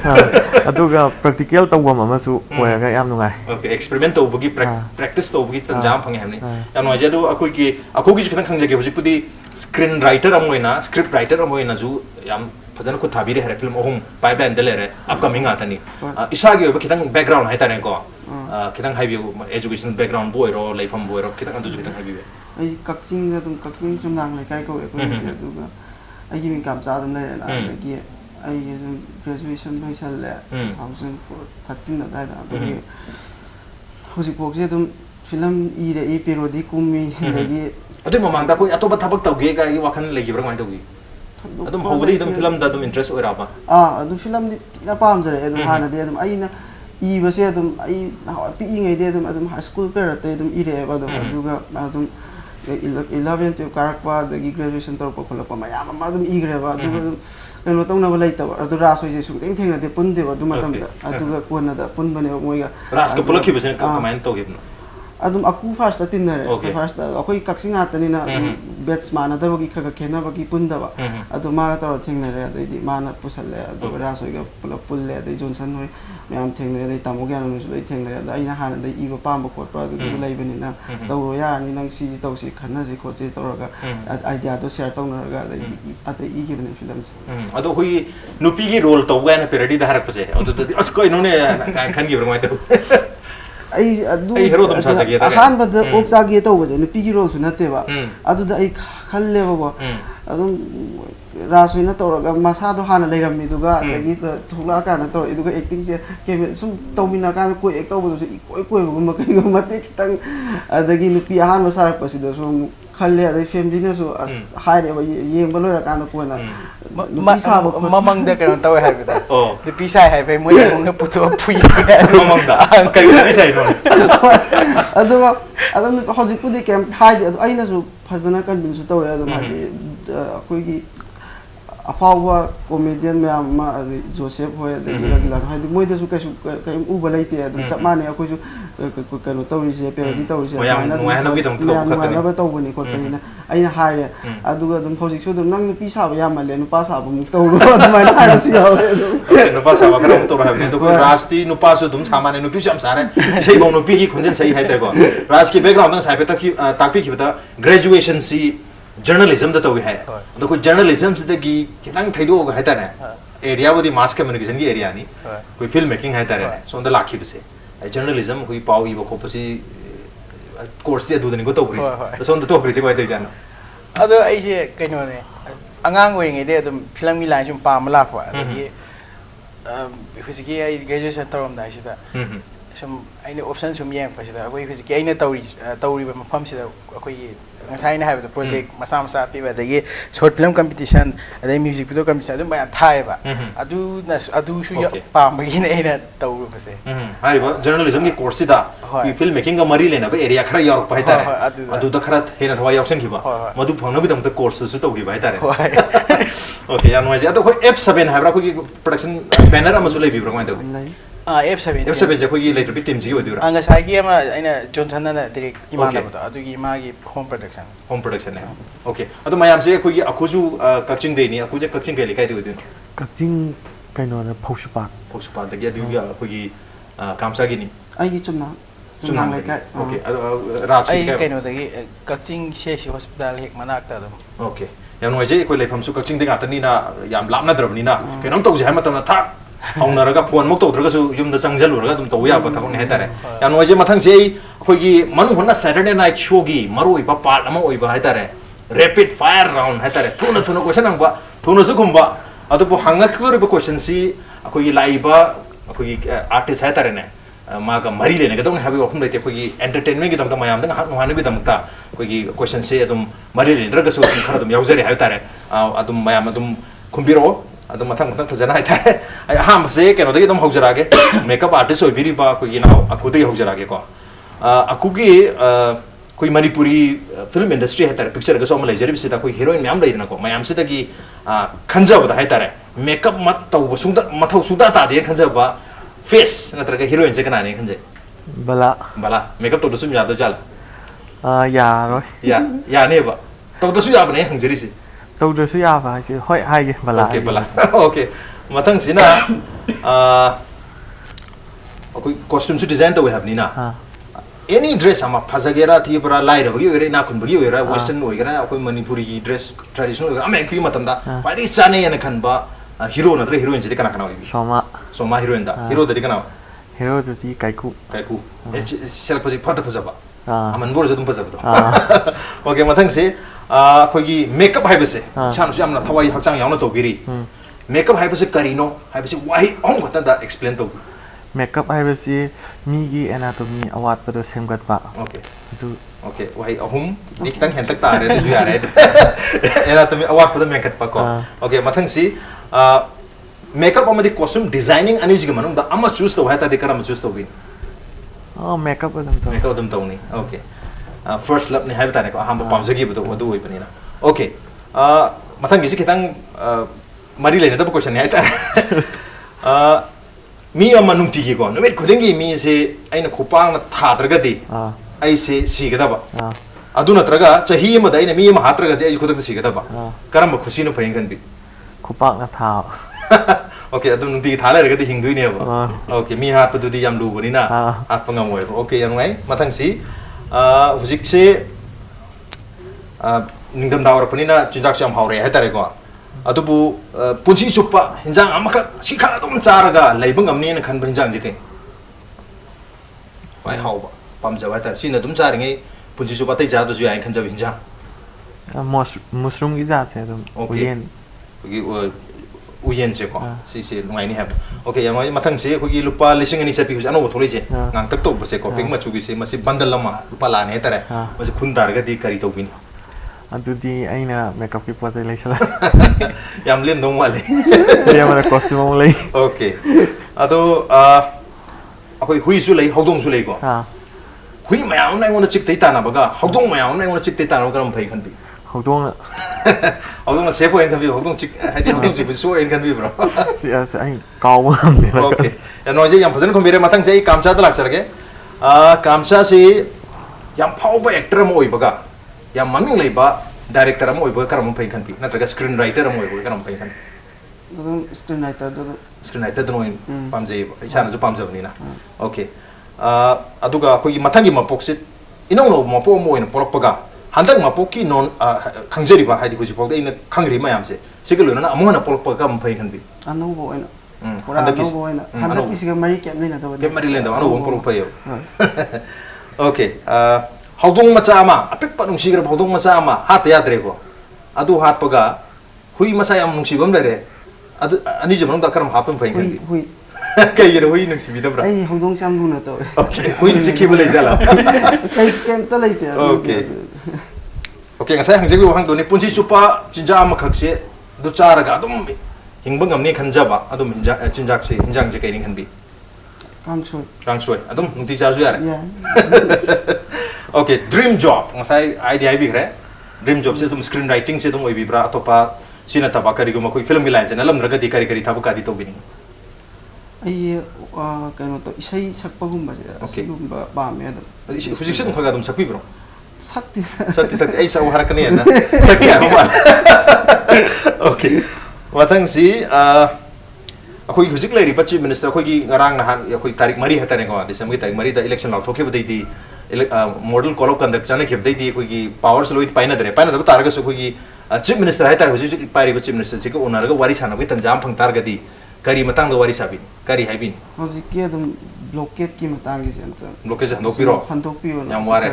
अदुगा प्रैक्टिकल तौबम अमसु होयगा याम नुंगाई ओके एक्सपेरिमेंट तौबगी प्रैक्टिस तौबगी तंजाम फंगे हमने याम नोजे दो अकोगी खतन खंजगे हुजिपुदी स्क्रीन राइटर अमोइना स्क्रिप्ट राइटर अमोइना जु याम फजन को थाबिरे हरे फिल्म अहुम पाइपलाइन दले रे अपकमिंग आतनी इसागे ओबे खितंग बैकग्राउंड हाइतारे को खितंग हाइबियो एजुकेशन बैकग्राउंड बोयरो लाइफम बोयरो खितंग अंदु खितंग हाइबियो ai kakching da dum kakching chumnang lai kai ko e ko aduga ai gi min kamcha dum lai la gi ai gi graduation loi sal le 2013 da da adugi hosi pokje dum film ire e parody kummi lagi अदु ममांगदा कोई अतोबा थबक तौगे का वखन लेगिब्रा माइ तौगी अदुम हौबदि दम फिल्म दा दम इंटरेस्ट ओइराबा अदु फिल्म दि तिना पाम जरे अदु हाना दे अदु आइना ई बसे अदु आई पी इंगै दे अदु हाई स्कूल पेरते अदु इरे अदु अदुगा अदु 11 to karakpa dagi graduation torpa khulapa mayam ma dum igreba अदु कनो तौनबा लैतबा अदु रासोइ जे सुंग थेंग दे पुनदेबा अदु मतमदा अदुगा कोना दा पुनबने मोइगा रास का पुलखि बसे कमाइन तौगिबना adum aku first tinare first akoi kaksinga tanina batch mana dabagi khaga khena bagi pundaba adu ma ta thingnare adidi mana pusalle adu rasoiga pulle adu johnson hoi myam thingnare dai tamogyan nu loi thingnare adu aina hana dai iba pamba khotpa adu leibanina tawro ya ni nang si tawsi khana ji khoje tawraga idea do share tawnaga dai adu igi bene film adu hoi nupi gi role tawga na parody da harak pase adu as koi none khan gi brmai to ai adu ahan bad oksa ge to baje nupi gi role su natte ba adu da ai khalle ba adum rasoina tawraga masa do hana leirammi duga agi thula ka na to iduga acting se ke sum tawmina ka ko ek tawbu su koi gum kai gum mate kitang adagi nupi ahan ba sarak pasida su khalle adai family na su haire ba yeng ba lora ka na ko na nupi saba mamangda kano tawe haibda Oh. nupi sai haibai moi mongna puto pui mamangda kai nupi sai no aduga adam hojik pudi kem haidi adu aina su fazana convince tawe adu hadi akoigi afawa comedian me ma Joseph hoy de regular hadi moi de su kai u balaite adu chamane akoi su kano tawrise parody tawrise na ba tawbani ko tayina aina haire aduga dum hojik su dum nang nupi saba yamale nupa saba mu tawro adumai haire si yawe nupa saba karam tawro habne to koi rasti nupa su dum samane nupi sam sare sei bong nupi ki khunjen sei hai ko raj ki background nang sai pe takpi ki bata graduation si journalism da tawi hai to koi journalism se gi kitang thaido ga hai ta na area bodi mass communication gi area ni koi film making hai ta re so da lakhi bse journalism koi pau i ba ko pasi course ti adu ni go to bri so da to bri se ko ai jana ado aise kaino ne angang oringai de adum film gi line sum pa ma lakwa adi physically ai graduation tarom da sida sum aina option sum yang pasida akoi physically aina tawri ba mafam sida akoi ngasai na haibda project masa masa pi ba dagi short film competition adai music video competition adum ba thai ba adu su pa ma gi ne aina tawru base hai ba journalism gi course da ki film making ga mari lena ba area khara yor pa haitare adu da khara hena thwa yaw sen ki ba madu phangna bi dam ta course su to gi ba haitare okay ya no ja to ko F7 haibra ko gi production banner ama su lei bi bro ma ta F7 je ko gi Leitrabi team ji odi ra anga sai gi ama aina Johnson na direct imana ba adu gi ma gi home production ne okay adu mayam se ko gi akuju kaching de ni akuje kaching ke likai de odi Kaching kaino na phausupa da gi adu gi ko gi kamcha gi ni ai gi chumna lai kai okay raj ai ki kaino da gi kaching se hospital hek manak ta dum okay ya no je ko leifam su kaching de ga ta ni na yam lapna drabni na ke nom to je ha matam na tha ꯍꯧꯅꯔꯒ ꯐꯣꯟ ꯃꯨꯛ ꯇꯧꯗ꯭ꯔꯒꯁꯨ ꯌꯨꯝꯗ ꯆꯪꯖꯜꯂꯨꯔꯒ ꯑꯗꯨꯝ ꯇꯧꯕ ꯌꯥꯕ ꯊꯕꯛꯅꯤ ꯍꯥꯏꯇꯥꯔꯦ ꯌꯥꯝ ꯅꯨꯡꯉꯥꯏꯖꯩ ꯃꯊꯪꯁꯦ ꯑꯩꯈꯣꯏꯒꯤ ꯃꯅꯨꯡ ꯍꯨꯠꯅ ꯁꯦꯇꯔꯗꯦ ꯅꯥꯏꯠ ꯁꯣꯒꯤ ꯃꯔꯨꯑꯣꯏꯕ ꯄꯥꯔꯠ ꯑꯃ ꯑꯣꯏꯕ ꯍꯥꯏꯇꯥꯔꯦ ꯔꯦꯄꯤꯗ ꯐꯥꯌꯔ ꯔꯥꯎꯟ ꯍꯥꯏꯇꯥꯔꯦ ꯊꯨꯅ ꯊꯨꯅ ꯀꯣꯏꯁꯟ ꯍꯪꯕ ꯊꯨꯅꯁꯨ ꯈꯨꯝꯕ ꯑꯗꯨꯕꯨ ꯍꯪꯉꯛꯀꯗꯧꯔꯤꯕ ꯀꯣꯏꯁꯟꯁꯤ ꯑꯩꯈꯣꯏꯒꯤ ꯂꯥꯛꯏꯕ ꯑꯩꯈꯣꯏꯒꯤ ꯑꯥꯔꯇꯤꯁ ꯍꯥꯏꯇꯥꯔꯦꯅꯦ ꯃꯥꯒ ꯃꯔꯤ ꯂꯩꯅꯒꯗꯧꯅꯤ ꯍꯥꯏꯕꯒꯤ ꯋꯥꯐꯝ ꯂꯩꯇꯦ ꯑꯩꯈꯣꯏꯒꯤ ꯑꯦꯟꯇꯔꯇꯦꯟꯃꯦꯟꯒꯤꯗꯃꯛꯇ ꯃꯌꯥꯝꯗ ꯉꯥꯏꯍꯥꯛ ꯅꯨꯡꯉꯥꯏꯅꯕꯒꯤꯗꯃꯛꯇ ꯑꯩꯈꯣꯏꯒꯤ ꯀꯣꯏꯁꯟꯁꯦ ꯑꯗꯨꯝ ꯃꯔꯤ ꯂꯩꯅꯗ꯭ꯔꯒꯁꯨ ꯑꯗꯨꯝ ꯈꯔ ꯑꯗꯨꯝ ꯌꯥꯎꯖꯔꯤ ꯍꯥꯏꯕ ꯇꯥꯔꯦ ꯑꯗꯨꯝ ꯃꯌꯥꯝ ꯑꯗꯨꯝ ꯈꯨꯝꯕꯤꯔꯛꯑꯣ ꯑꯗꯨꯝ ꯃꯊꯪ ꯐꯖꯅ ꯍꯥꯏꯇꯥꯔꯦ ꯑꯩ ꯑꯍꯥꯟꯕꯁꯦ ꯀꯩꯅꯣꯗꯒꯤ ꯑꯗꯨꯝ ꯍꯧꯖꯔꯛꯑꯒꯦ ꯃꯦꯀꯞ ꯑꯥꯔꯇꯤꯁ ꯑꯣꯏꯕꯤꯔꯤꯕ ꯑꯩꯈꯣꯏꯒꯤ ꯑꯀꯨꯗꯒꯤ ꯍꯧꯖꯔꯛꯑꯒꯦꯀꯣ ꯑꯀꯨꯒꯤ ꯑꯩꯈꯣꯏ ꯃꯅꯤꯄꯨꯔꯤ ꯐꯤꯜꯝ ꯏꯟꯗꯁꯇ꯭ꯔꯤ ꯍꯥꯏꯇꯥꯔꯦ ꯄꯤꯛꯆꯔꯒꯁꯨ ꯑꯃ ꯂꯩꯖꯔꯤꯕꯁꯤꯗ ꯑꯩꯈꯣꯏ ꯍꯤꯔꯣꯏꯟ ꯃꯌꯥꯝ ꯂꯩꯗꯅꯀꯣ ꯃꯌꯥꯝꯁꯤꯗꯒꯤ ꯈꯟꯖꯕꯗ ꯍꯥꯏꯇꯥꯔꯦ ꯃꯦꯀꯞ ꯇꯧꯕ ꯃꯊꯧ ꯁꯨꯡꯇꯥ ꯇꯥꯗꯦꯅ ꯈꯟꯖꯕ ꯐꯦꯁ ꯅꯠꯇ꯭ꯔꯒ ꯍꯤꯔꯣꯏꯟꯁꯦ ꯀꯅꯥꯅꯦ ꯈꯟꯖꯩ ꯕꯂꯥ ꯃꯦꯀꯞ ꯇꯧꯗꯁꯨ ꯌꯥꯗꯣꯏꯖꯥꯠꯂ ꯌꯥꯔꯣꯏ ꯌꯥꯅꯦꯕ ꯇꯧꯗꯁꯨ ꯌꯥꯕꯅꯦ ꯍꯪꯖꯔꯤꯁꯦ ꯇꯧꯗ꯭ꯔꯁꯨ ꯌꯥꯕ ꯍꯥꯏꯁꯦ ꯍꯣꯏ ꯍꯥꯏꯒꯦ ꯕꯂꯥ okay bala okay mathangsina akoi costume su design to we have nina any dress ama phajagera thibra lairabagi oire na khunbagi oire western oigera akoi manipuri dress traditional oigera ame ki matamda pai chane yana khanba hero na heroine jidi kana kana oibi soma heroine da hero da kana hero da ti kaiku self project phata phajaba aman bor jadum phajaba do okay mathangse ꯑꯩꯈꯣꯏꯒꯤ ꯃꯦꯀꯞ ꯍꯥꯏꯕꯁꯦ ꯏꯁꯥꯅꯁꯨ ꯌꯥꯝꯅ ꯊꯋꯥꯏ ꯍꯛꯆꯥꯡ ꯌꯥꯎꯅ ꯇꯧꯕꯤꯔꯤ ꯃꯦꯀꯞ ꯍꯥꯏꯕꯁꯦ ꯀꯔꯤꯅꯣ ꯍꯥꯏꯕꯁꯤ ꯋꯥꯍꯩ ꯑꯍꯨꯝ ꯈꯛꯇꯗ ꯑꯦꯛꯁꯄ꯭ꯂꯦꯟ ꯇꯧꯕꯤ ꯃꯦꯀꯞ ꯍꯥꯏꯕꯁꯤ ꯃꯤꯒꯤ ꯑꯦꯅꯥꯇꯣꯃꯤ ꯑꯋꯥꯠꯄꯗꯣ ꯁꯦꯝꯒꯠꯄ ꯑꯗꯨ okay wahai ahum di kitang hentak tare du yare anatomy award pada makeup pa ko okay mathang si makeup amadi costume designing ani jiga manung da ama choose to haita de karam choose to win makeup adam to ni okay first love ni haib tane ko aham pamjagi bu do oi pani na okay mathang gi kitang mari lene da question ni haita mi ama nungti gi ko numit khudengi mi se aina khupang na thadraga di ai se sigada ba adu natraga chahi ma da aina mi ma hatraga di ai khudang sigada ba karam khusi no phayin kan bi khupang na tha okay adu nungti thala raga di hingdui ne ba okay mi hat padu di yam lu bani na hat pangam oi okay yang ngai mathang si hujik se ningdam dawar pani na chinjak cham haure ha tare ko adu bu punchi suppa hinjang amaka sikha dum charaga leibang amni na khan hinjang ji kai pai hau ba pam jawa ta sina dum char ngai punchi suppa tai ja du ju ai khan jaw hinjang mushroom gi ja se dum uyen uyen se ko si se ngai ni ha okay yang mai mathang se khogi lupa lising ani sapi ano tholi je ngang tak to se ko ping ma chu gi se ma si bandal lama lupa la ne tare ma se khun dar ga di kari to bin ꯑꯗꯨꯗꯤ ꯑꯩꯅ ꯃꯦꯀꯞꯀꯤ ꯄꯣꯠ ꯆꯩ ꯂꯩꯁꯜꯂꯦ ꯌꯥꯝ ꯂꯦꯝꯗꯧ ꯃꯥꯜꯂꯦ ꯑꯃꯅ ꯀꯣꯁꯇ꯭ꯌꯨꯝ ꯑꯃ ꯂꯩ ꯑꯣꯀꯦ ꯑꯗꯣ ꯑꯩꯈꯣꯏ ꯍꯨꯏꯁꯨ ꯂꯩ ꯍꯧꯗꯣꯡꯁꯨ ꯂꯩꯀꯣ hui mayam na ngona chik tei tana baga hodong mayam na ngona chik tei tana karam phai khan bi ꯍꯧꯗꯣꯡꯅ hodong na sefo en khan bi hodong chik hadi hodong chik so en khan bi bro ꯑꯩ ꯀꯥꯎꯕ ꯉꯝꯗꯦ okay ya noise yam phazan khom bire mathang sei kamcha da lakcharage kamcha si yam phauba actor mo oibaga yam maming leiba director mo oibaga karam phai khan bi natraga screen writer mo oibaga karam phai khan screen writer do noin pamjei isana ju pamjabani na okay aduga khoi mathang gi mapok sit ino no mapo mo in porokpaga handak mapok ki non khangjeri ba haidi kuji pokda ina khangri mayam se sigalo na amona porokpaga kam phai khan bi anu bo ina handak ki siga mari kep nina to kep mari lenda anu won porok phayo okay hodong macha ama apik pa nung sigra hodong macha ama hat ya dre ko adu hat paga hui masa yam nung sibam dare adu ani jemang da karam hapam phai khan bi hui kai yer hui nung sibida bra ai hodong sam lu na to okay hui chiki bole jala kai kem ta leite okay okay ngasai hangjegi wahang doni punsi chupa chinja ama khakse du charaga adum hingba ngamni khanjaba adum chinjak se hinjang je kai ring hanbi kangsoy adum nungti charju yare okay dream job ngasai idea bi gre dream job se dum screen writing se dum oi bi bra atopa sina tabakari guma koi film line se nalam raga di kari kari thabu kadi to bini ai kano to isai sakpa gumba se sigumba ba me adum hujik se dum khaga dum sakpi bro sakti ai sa harakani na sakki ama okay wathang si akoi hujik lai ripa chief minister akoi gi ngarang na han akoi tarik mari hatane ko disam gi tarik mari da election law thoke badai di model call up conduct chane khep dai di akoi gi powers loit paina da taraga su akoi gi chief minister hai tar hujik pari chief minister se ko onar ga wari sana gi tanjam phang tar ga di kari matang da wari sabin kari haibin hojik ki adum blockade ki matang gi sen blockade handok piro piro yam ware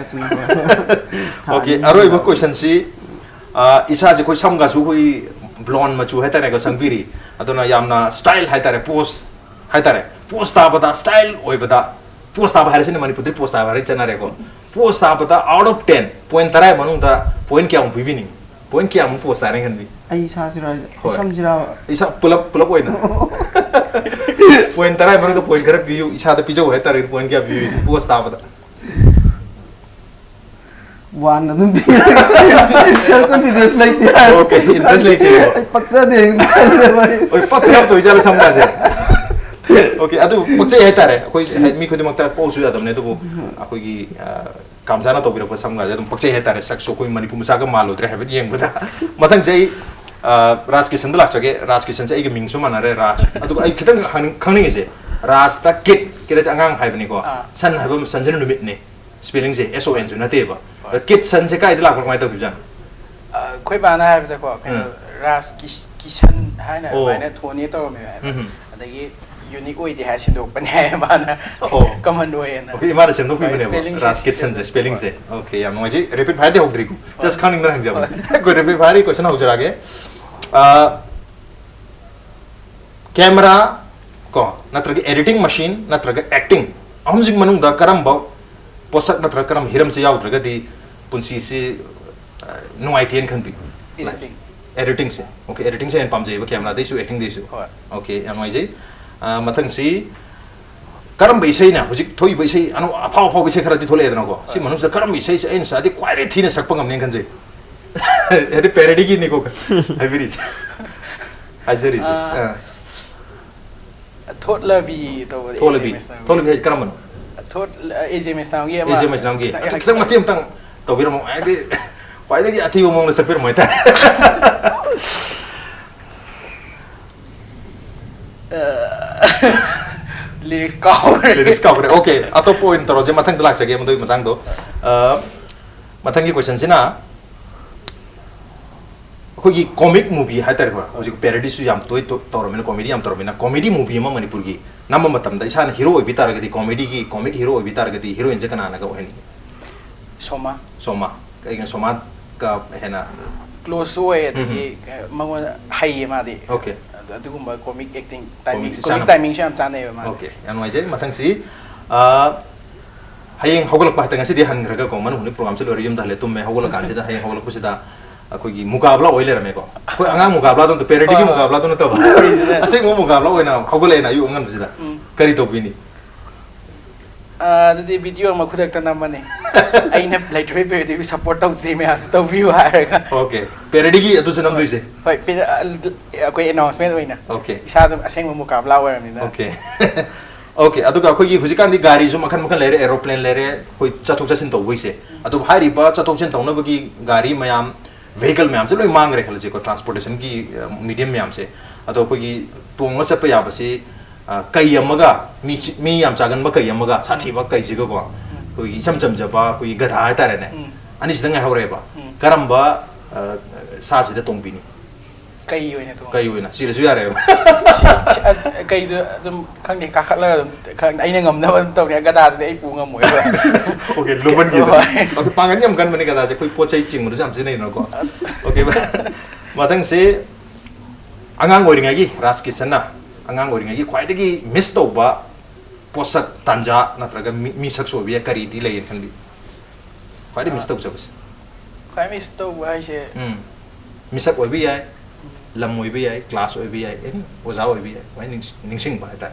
okay aroi ba question si isa je koi samga su hui blonde machu hai tare ko sangbiri aduna yamna style hai tare post ta bada style oi bada post ta bahare se mani putri post ta bahare chana re ko post ta bada out of 10 point tarai manung da point kya um bibini point kya um post ta re kan bi ai sa sira sam jira isa pulap oi na point tarai manung da point kara bi isa da pijo hai tare point kya bi post ta bada one adum bi self confidence like this okay interest like it paksa de oi pakra to jala samga se okay adu pakche hai tare koi mi khodi makta posu ya damne du akoi gi kamjana to bira samga ja dum pakche hai tare sakso koi mani pumsa ga malo dre have yeng bada mathang jai rajkishan da lakchage rajkishan jai ge mingsu manare raj adu ai khitang khangni se raj ta kit kire angang hai bani ko san habam sanjan numit ne spelling se son ju na te ba kit san se kai da lak mai to bijan khoi ba na hai ba ko ras kisan hai na mai na thoni to me adagi unique oi di ha sin dok pan hai ma na common oi na okay mara sem dok pi ne ras kitchen se spelling se okay ya moi ji repeat bhai de hok dri ko just khang ning hang jaba ko repeat bhai question hok jara ge camera ko natraga editing machine natraga acting ahum jing manung da karam ba posak natraga karam hiram se yaw draga di punsi se nuai tien khan bi editing se okay editing se en pam jai ba camera de su acting de su okay ya moi ji mathang si karam bai sei na hujik thoi bai sei anu apha bai sei khara di thole edna ko si manu sa karam bai sei en sa di kwaire thine sakpa ngam nen kan jai edi parody gi ni ko ai biri ajari thot la bi to thot la bi karam man thot ejemes na gi kitang matiam tang to bira mo ai di kwaire gi athi mo na sapir mo ta lyrics cover okay ato point taro je mathang dalak chage mudoi matang do mathang gi question sina khogi comic movie hatar ko hoji parody su yam toy toro mena comedy yam toro mena comedy movie ma manipur gi namma matam da isana hero oi bitar ga di comedy gi comic hero oi bitar ga di heroine je kana na ga oheni soma kai ga soma ka hena close oi adi mango hai ma di okay adugumba comic acting timing sham chane ma okay yan wai je mathang si hayeng hogolak pa tanga si di han raga ko manu ni program se lori yum da le tum me hogolak kan se da hayeng hogolak pu se da ꯑꯩꯈꯣꯏꯒꯤ ꯃꯨꯀꯥꯕ꯭ꯂꯥ ꯑꯣꯏ ꯂꯩꯔꯝꯃꯦꯀꯣ ꯑꯩꯈꯣꯏ ꯑꯉꯥꯡ ꯃꯨꯀꯥꯕ꯭ꯂꯥꯗꯣ ꯄꯦꯔꯣꯗꯤꯒꯤ ꯃꯨꯀꯥꯕ꯭ꯂꯥꯗꯣ ꯅꯠꯇꯕ ꯑꯁꯦꯡꯕ ꯃꯨꯀꯥꯕ꯭ꯂꯥ ꯑꯣꯏꯅ ꯍꯧꯒꯠꯂꯛꯑꯦꯅ ꯑꯌꯨꯛ ꯑꯉꯟꯕꯁꯤꯗ ꯀꯔꯤ ꯇꯧꯕꯤꯅꯤ ꯑꯗꯨꯗꯤ ꯚꯤꯗꯤꯑꯣ ꯑꯃ ꯈꯨꯗꯛꯇ ꯅꯝꯃꯅꯤ ꯑꯩꯅ ꯂꯩꯇ꯭ꯔꯦ ꯄꯦꯔꯣꯗꯤꯕꯨ ꯁꯞꯄꯣꯔꯠ ꯇꯧꯖꯩ ꯃꯌꯥꯝꯁꯨ ꯇꯧꯕꯤꯌꯨ ꯍꯥꯏꯔꯒ ꯑꯣꯀꯦ ꯄꯦꯔꯣꯗꯤꯒꯤ ꯑꯗꯨꯁꯨ ꯅꯝꯗꯣꯏꯁꯦ ꯍꯣꯏ ꯑꯩꯈꯣꯏ ꯑꯦꯅꯥꯎꯟꯁꯃꯦꯟ ꯑꯣꯏꯅ ꯑꯣꯀꯦ ꯏꯁꯥꯗ ꯑꯁꯦꯡꯕ ꯃꯨꯀꯥꯕ꯭ꯂꯥ ꯑꯣꯏꯔꯕꯅꯤꯅ ꯑꯣꯀꯦ ꯑꯣꯀꯦ ꯑꯗꯨꯒ ꯑꯩꯈꯣꯏꯒꯤ ꯍꯧꯖꯤꯛꯀꯥꯟꯗꯤ ꯒꯥꯔꯤꯁꯨ ꯃꯈꯜ ꯃꯈꯜ ꯂꯩꯔꯦ ꯑꯦꯔꯣꯄ꯭ꯂꯦꯟ ꯂꯩꯔꯦ ꯑꯩꯈꯣꯏ ꯆꯠꯊꯣꯛ ꯆꯠꯁꯤꯟ ꯇꯧꯕꯒꯤꯁꯦ ꯑꯗꯨꯕꯨ ꯍꯥꯏꯔꯤꯕ ꯆꯠꯊꯣꯛ ꯆꯠꯁꯤꯟ ꯇꯧꯅꯕꯒꯤ ꯒꯥꯔꯤ ꯃꯌꯥꯝ ꯚꯦꯍꯤꯀꯜ ꯃꯌꯥꯝꯁꯦ ꯂꯣꯏ ꯃꯥꯡꯈ꯭ꯔꯦ ꯈꯜꯂꯁꯤꯀꯣ ꯇ꯭ꯔꯥꯟꯁꯄꯣꯔꯇꯦꯁꯟꯒꯤ ꯃꯤडियम ꯃꯌꯥꯝꯁꯦ ꯑꯗꯣ ꯑꯩꯈꯣꯏꯒꯤ ꯇꯣꯡꯉ ꯆꯠꯄ ꯌꯥꯕꯁꯤ ꯀꯩ ꯑꯃꯒ ꯃꯤ ꯌꯥꯝ ꯆꯥꯒꯟꯕ ꯀꯩ ꯑꯃꯒ ꯁꯥꯊꯤꯕ ꯀꯩꯁꯤꯒꯀꯣ ꯑꯩꯈꯣꯏꯒꯤ ꯏꯆꯝ ꯆꯝꯖꯕ ꯑꯩꯈꯣꯏꯒꯤ ꯒꯙꯥ ꯍꯥꯏꯇꯥꯔꯦꯅꯦ ꯑꯅꯤꯁꯤꯗ ꯉꯥꯏꯍꯧꯔꯦꯕ ꯀꯔꯝꯕ ꯁꯥꯁꯤꯗ ꯇꯣꯡꯕꯤꯅꯤ ꯀꯩ ꯑꯣꯏꯅ ꯇꯣꯡ ꯀꯩ ꯑꯣꯏꯅ ꯁꯤꯔꯁꯨ ꯌꯥꯔꯦꯕ ꯀꯩꯗꯣ ꯑꯗꯨꯝ ꯈꯪꯗꯦ ꯀꯥꯈꯠꯂꯒ ꯑꯗꯨꯝ ꯑꯩꯅ ꯉꯝꯅꯕ ꯑꯗꯨꯝ ꯇꯧꯅꯤ ꯒꯗꯥꯗꯨꯗꯤ ꯑꯩ ꯄꯨ ꯉꯝꯃꯣꯏꯕ ओके लुबन की ओके पांगन यम गन बने कदा जे कोई पोचै चिंग मुरु जाम सिनै नको ओके मदंग से अंगांग ओरिङागी राजकिशनना अंगांग ओरिङागी ख्वाइदगी मिस तौबा पोसक तंजा नत्रगा मिसक सोबिया करी दि लेन खनबि ख्वाइदि मिस तौ जबस ख्वाइ मिस तौबा हाइसे मिसक ओइबि याय लम ओइबि याय क्लास ओइबि याय एनी ओजा ओइबि याय ख्वाइ निंसिंग बा हाइता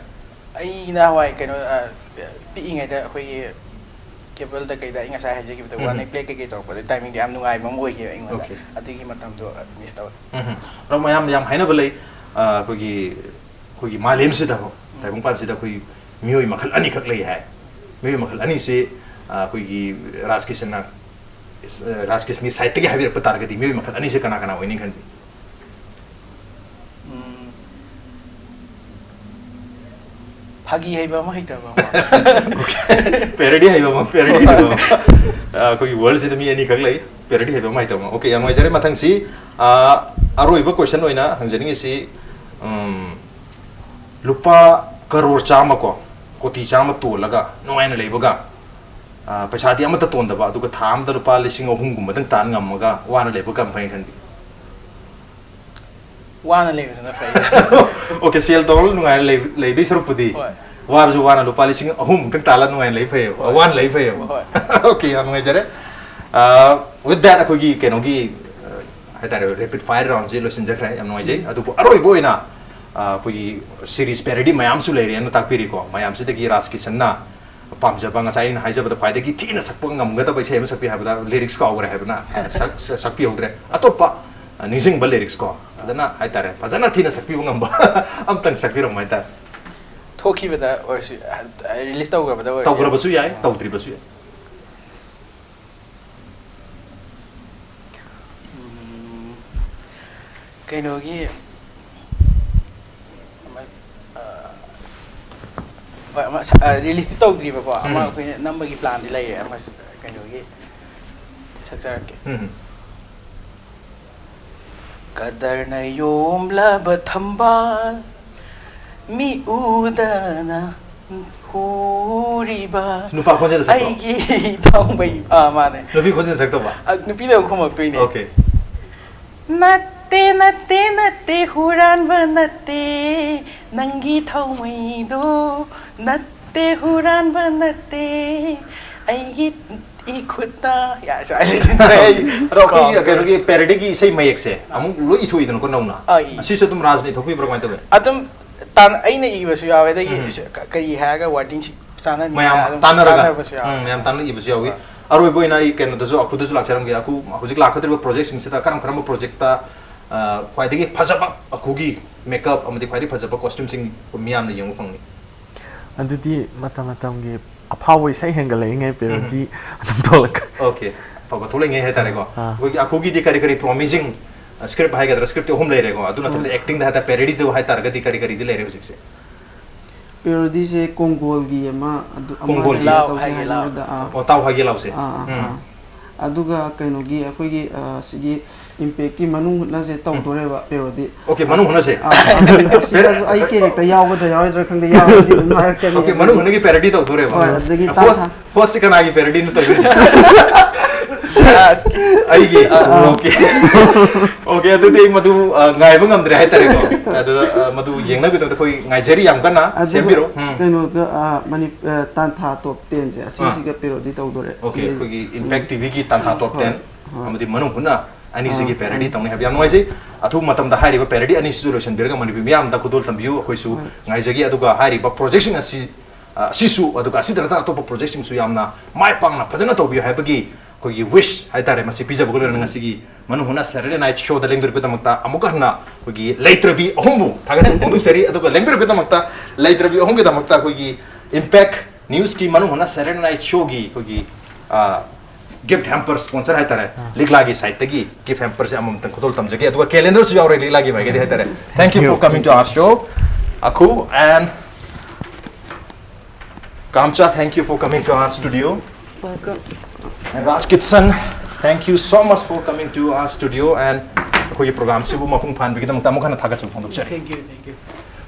ꯑꯩꯅ ꯍꯋꯥꯏ ꯀꯩꯅꯣ ꯄꯤꯛꯏꯉꯩꯗ ꯑꯩꯈꯣꯏꯒꯤ ꯀꯦꯕꯜꯗ ꯀꯩꯗ ꯑꯩ ꯉꯁꯥꯏ ꯍꯥꯏꯖꯈꯤꯕꯗ ꯋꯥꯟ ꯅꯥꯏꯠ ꯄ꯭ꯂꯦ ꯀꯩꯀꯩ ꯇꯧꯔꯛꯄꯗ ꯇꯥꯏꯃꯤꯡꯗꯣ ꯌꯥꯝ ꯅꯨꯡꯉꯥꯏꯕ ꯑꯃ ꯑꯣꯏꯈꯤꯕ ꯑꯩꯉꯣꯟꯗ ꯑꯗꯨꯒꯤ ꯃꯇꯝꯗꯣ ꯃꯤꯁ ꯇꯧꯋꯦ ꯔꯣ ꯃꯌꯥꯝ ꯌꯥꯝ ꯍꯥꯏꯅꯕ ꯂꯩ ꯑꯩꯈꯣꯏꯒꯤ ꯃꯥꯂꯦꯝꯁꯤꯗ ꯇꯥꯏꯕꯪꯄꯥꯟꯁꯤꯗ ꯑꯩꯈꯣꯏ ꯃꯤꯑꯣꯏ ꯃꯈꯜ ꯑꯅꯤꯈꯛ ꯂꯩ ꯍꯥꯏ ꯃꯤꯑꯣꯏ ꯃꯈꯜ ꯑꯅꯤꯁꯤ ꯑꯩꯈꯣꯏꯒꯤ ꯔꯥꯖꯀꯤꯁꯟꯒꯤ ꯁꯥꯏꯠꯇꯒꯤ ꯍꯥꯏꯕꯤꯔꯛꯄ ꯇꯥꯔꯒꯗꯤ ꯃꯤꯑꯣꯏ ꯃꯈꯜ ꯑꯅꯤꯁꯤ ꯀꯅꯥ ꯀꯅꯥ ꯑꯣꯏꯅꯤ ꯈꯟꯕꯤ ꯐꯥꯒꯤ ꯍꯩꯕ ꯑꯃ ꯍꯩꯇꯕ ꯄꯦꯔꯣꯗꯤ ꯍꯩꯕ ꯑꯃ ꯄꯦꯔꯣꯗꯤ ꯍꯩꯕ ꯑꯃ ꯑꯩꯈꯣꯏꯒꯤ ꯋꯥꯔꯜꯁꯤꯗ ꯃꯤ ꯑꯅꯤꯈꯛ ꯂꯩ ꯄꯦꯔꯣꯗꯤ ꯍꯩꯕ ꯑꯃ ꯍꯩꯇꯕ ꯑꯃ ꯑꯣꯀꯦ ꯌꯥꯝ ꯅꯨꯡꯉꯥꯏꯖꯔꯦ ꯃꯊꯪꯁꯤ ꯑꯔꯣꯏꯕ ꯀ꯭ꯋꯦꯁꯟ ꯑꯣꯏꯅ ꯍꯪꯖꯅꯤꯡꯉꯤꯁꯤ ꯂꯨꯄꯥ ꯀꯔꯣꯔ ꯆꯥꯝꯃ ꯀꯣ ꯀꯣꯇꯤ ꯆꯥꯝꯃ ꯇꯣꯜꯂꯒ ꯅꯨꯡꯉꯥꯏꯅ ꯂꯩꯕꯒ ꯄꯩꯁꯥꯗꯤ ꯑꯃꯠꯇ ꯇꯣꯟꯗꯕ ꯑꯗꯨꯒ ꯊꯥ ꯑꯃꯗ ꯂꯨꯄꯥ 3,000ꯒꯨꯝꯕꯗꯪ ꯇꯥꯟ ꯉꯝꯃꯒ ꯋꯥꯅ ꯂꯩꯕ ꯀꯔꯝ ꯐꯩ ꯈꯟꯕꯤ ꯋꯥꯅ ꯂꯩꯕꯗꯨꯅ ꯐꯩ ओके सेल तौल नुंगाय लेदि सरुपुदी वारजु वाना लुपा 3,000 ताला नुंगाय लई फै वान लई फै ओके हम नुंगाय जरे विथ दैट अखोगी केनोगी हाइतारे रैपिड फायर राउंड जे लोसिन जखराय हम नुंगाय जे अदुबो अरोय बोइना अखोगी सीरीज पैरोडी मयाम सु लेरि न ताकपिरि को मयाम सिदगी राजकिशनना पामजबा ngasai na haijabada फायदगी थिना सकप ngamgada bai sem sakpi habada lyrics का ओगरे habna sakpi होद्रे अतोपा निजिंग बल लिरिक्स को फजना हाइतारे फजना थिना सकपि ngamba amtang sakpiram haita थोखिबदा ओरसि रिलीज तौग्रबदा ओरसि तौग्रबसु याय तौद्रिबसु याय कइनोगी रिलीज तौद्रिबा को अमा कोइ नंबरगी प्लान दि लैरे अमा कइनोगी सक्सरके कदरना योमलब थंबाल मी उदना हुरिबा नुपा खोजे सकतो आइगी थांबै माने नुपी खोजे सकतो बा नुपी दे खुमक तुइने ओके नत्ते नत्ते नत्ते हुरान बनत्ते नंगी थांमै दो नत्ते हुरान बनत्ते आइगी इखुता या चाइले सिंचरे रोकी अगरगी पैरोडी की सही मयक से अमुक लो इथु इदन को नौना असिसे तुम राजनीति थोपि प्रमाण तबे अतम तान अइने इबसु यावे दगी करी हागा वार्डिंग चाना नि मयाम तानरगा मयाम तान इबसु यावे अरोय बोइना इ केन दजु अखुदजु लाखरम गे अकु हुजिक लाखदरबो प्रोजेक्ट सिंगसिता करम करम प्रोजेक्ट ता ख्वाइदगी फजबा अखुगी मेकअप अमदि ख्वाइदि फजबा कॉस्ट्यूम सिंग मियाम ने यंगु फंगनि अदुदि मतम गे अफाव इसाई हेंगलेंगे पेरोडी अदम तोलक ओके पाबा थोलेंगे है तारे को कोई अखुगी दि करी करी प्रॉमिसिंग स्क्रिप्ट हाई गदर स्क्रिप्ट होम ले रे को अदुना तो एक्टिंग दा पैरोडी दो हाई तारगदी करी करी दि ले रे हुजिक से पैरोडी से कोंगोल गी अमा कोंगोल लाव हाई लाव ओ ताव हाई लाव से अदुगा कइनोगी अखोगी सिगी इम्पैक्ट की मनु हुना से तौदोरेबा पैरोडी ओके मनु हुना से सिदा आई कैरेक्टर यावदा यावदा खंदे यावदी मार के ओके मनु हुना की पैरोडी तौदोरेबा अदगी ता फर्स्ट कना की पैरोडी न तौदोरे आइगे ओके ओके अदुदि मधु गायबं ngамद्रे हाय तारे को अदु मधु येंगना बिदं त कोई गायजरी याम कना सेम्बिरो कइनो मनि तान्था टॉप 10 से सिसिगा पैरोडी तौदोरे ओके कोई इंपैक्ट टीवी की तान्था टॉप 10 अमदि मनु हुना ꯑꯅꯤꯁꯤꯒꯤ ꯄꯦꯔꯗꯤ ꯇꯧꯅꯤ ꯍꯥꯏꯕ ꯌꯥꯝ ꯅꯨꯡꯉꯥꯏꯖꯩ ꯑꯊꯨꯕ ꯃꯇꯝꯗ ꯍꯥꯏꯔꯤꯕ ꯄꯦꯔꯗꯤ ꯑꯅꯤꯁꯤꯁꯨ ꯂꯣꯏꯁꯤꯟꯕꯤꯔꯒ ꯃꯅꯤꯄꯨꯔ ꯃꯤꯌꯥꯝꯗ ꯈꯨꯗꯣꯜ ꯇꯝꯕꯤꯌꯨ ꯑꯩꯈꯣꯏꯁꯨ ꯉꯥꯏꯖꯒꯤ ꯑꯗꯨꯒ ꯍꯥꯏꯔꯤꯕ ꯄ꯭ꯔꯣꯖꯦꯛꯁꯤꯡ ꯑꯁꯤꯁꯨ ꯑꯗꯨꯒ ꯑꯁꯤꯗ ꯅꯠꯇꯅ ꯑꯇꯣꯞꯄ ꯄ꯭ꯔꯣꯖꯦꯛꯁꯤꯡꯁꯨ ꯌꯥꯝꯅ ꯃꯥꯏ ꯄꯥꯛꯅ ꯐꯖꯅ ꯇꯧꯕꯤꯌꯨ ꯍꯥꯏꯕꯒꯤ ꯑꯩꯈꯣꯏꯒꯤ ꯋꯤꯁ ꯍꯥꯏꯇꯥꯔꯦ ꯃꯁꯤ ꯄꯤꯖꯕꯒ ꯂꯣꯏꯅꯅ ꯉꯁꯤꯒꯤ ꯃꯅꯨꯡ ꯍꯨꯠꯅ ꯁꯦꯇꯔꯗꯦ ꯅꯥꯏꯠ ꯁꯣꯗ ꯂꯦꯡꯕꯤꯔꯛꯄꯒꯤꯗꯃꯛꯇ ꯑꯃꯨꯛꯀ ꯍꯟꯅ ꯑꯩꯈꯣꯏꯒꯤ ꯂꯩꯇ꯭ꯔꯕꯤ ꯑꯍꯨꯝꯕꯨ ꯊꯥꯒꯠꯆꯕ ꯐꯣꯡꯗꯣꯛꯆꯔꯤ ꯑꯗꯨꯒ ꯂꯦꯡꯕꯤꯔꯛꯄꯒꯤꯗꯃꯛꯇ ꯂꯩꯇ꯭ꯔꯕꯤ ꯑꯍꯨꯝꯒꯤꯗꯃꯛꯇ ꯑꯩꯈꯣꯏꯒꯤ ꯏꯝꯄꯦꯛ न्यूज़ की मनु होना सैटरडे नाइट शो की कोई गिफ्ट हैम्पर स्पॉन्सर है तारे लिखला की साइट तक गिफ्ट हैम्पर से हम खुद तम जगह तो कैलेंडर से और लिखला की भाई है तारे thank you for coming to our show अखू एंड कामचा thank you for coming to our studio and राजकिदसन thank you so much for coming to our studio and कोई प्रोग्राम से वो मपुंग फान बिगिदम तमुखना थागा चुप होंदो थैंक यू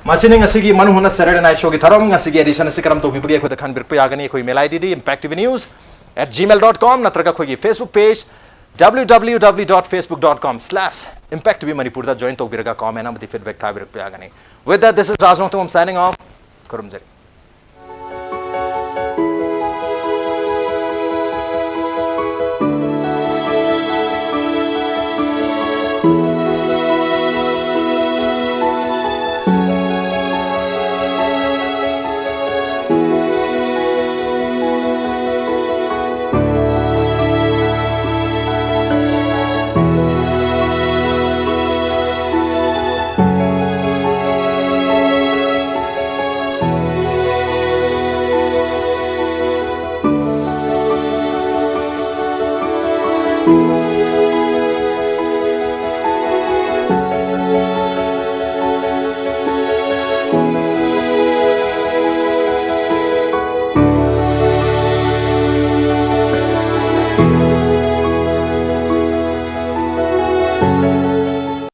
मासिने ngasi manu huna Saturday night show ki tharom ngasi edition se karam to bi bagi khoi khan bir pe agani khoi mail id impacttv@gmail.com natraga khoi Facebook page www.facebook.com/impacttv manipur da join to biraga comment amati feedback tha bir pe agani with that this is Raj Nongthom signing off karum jari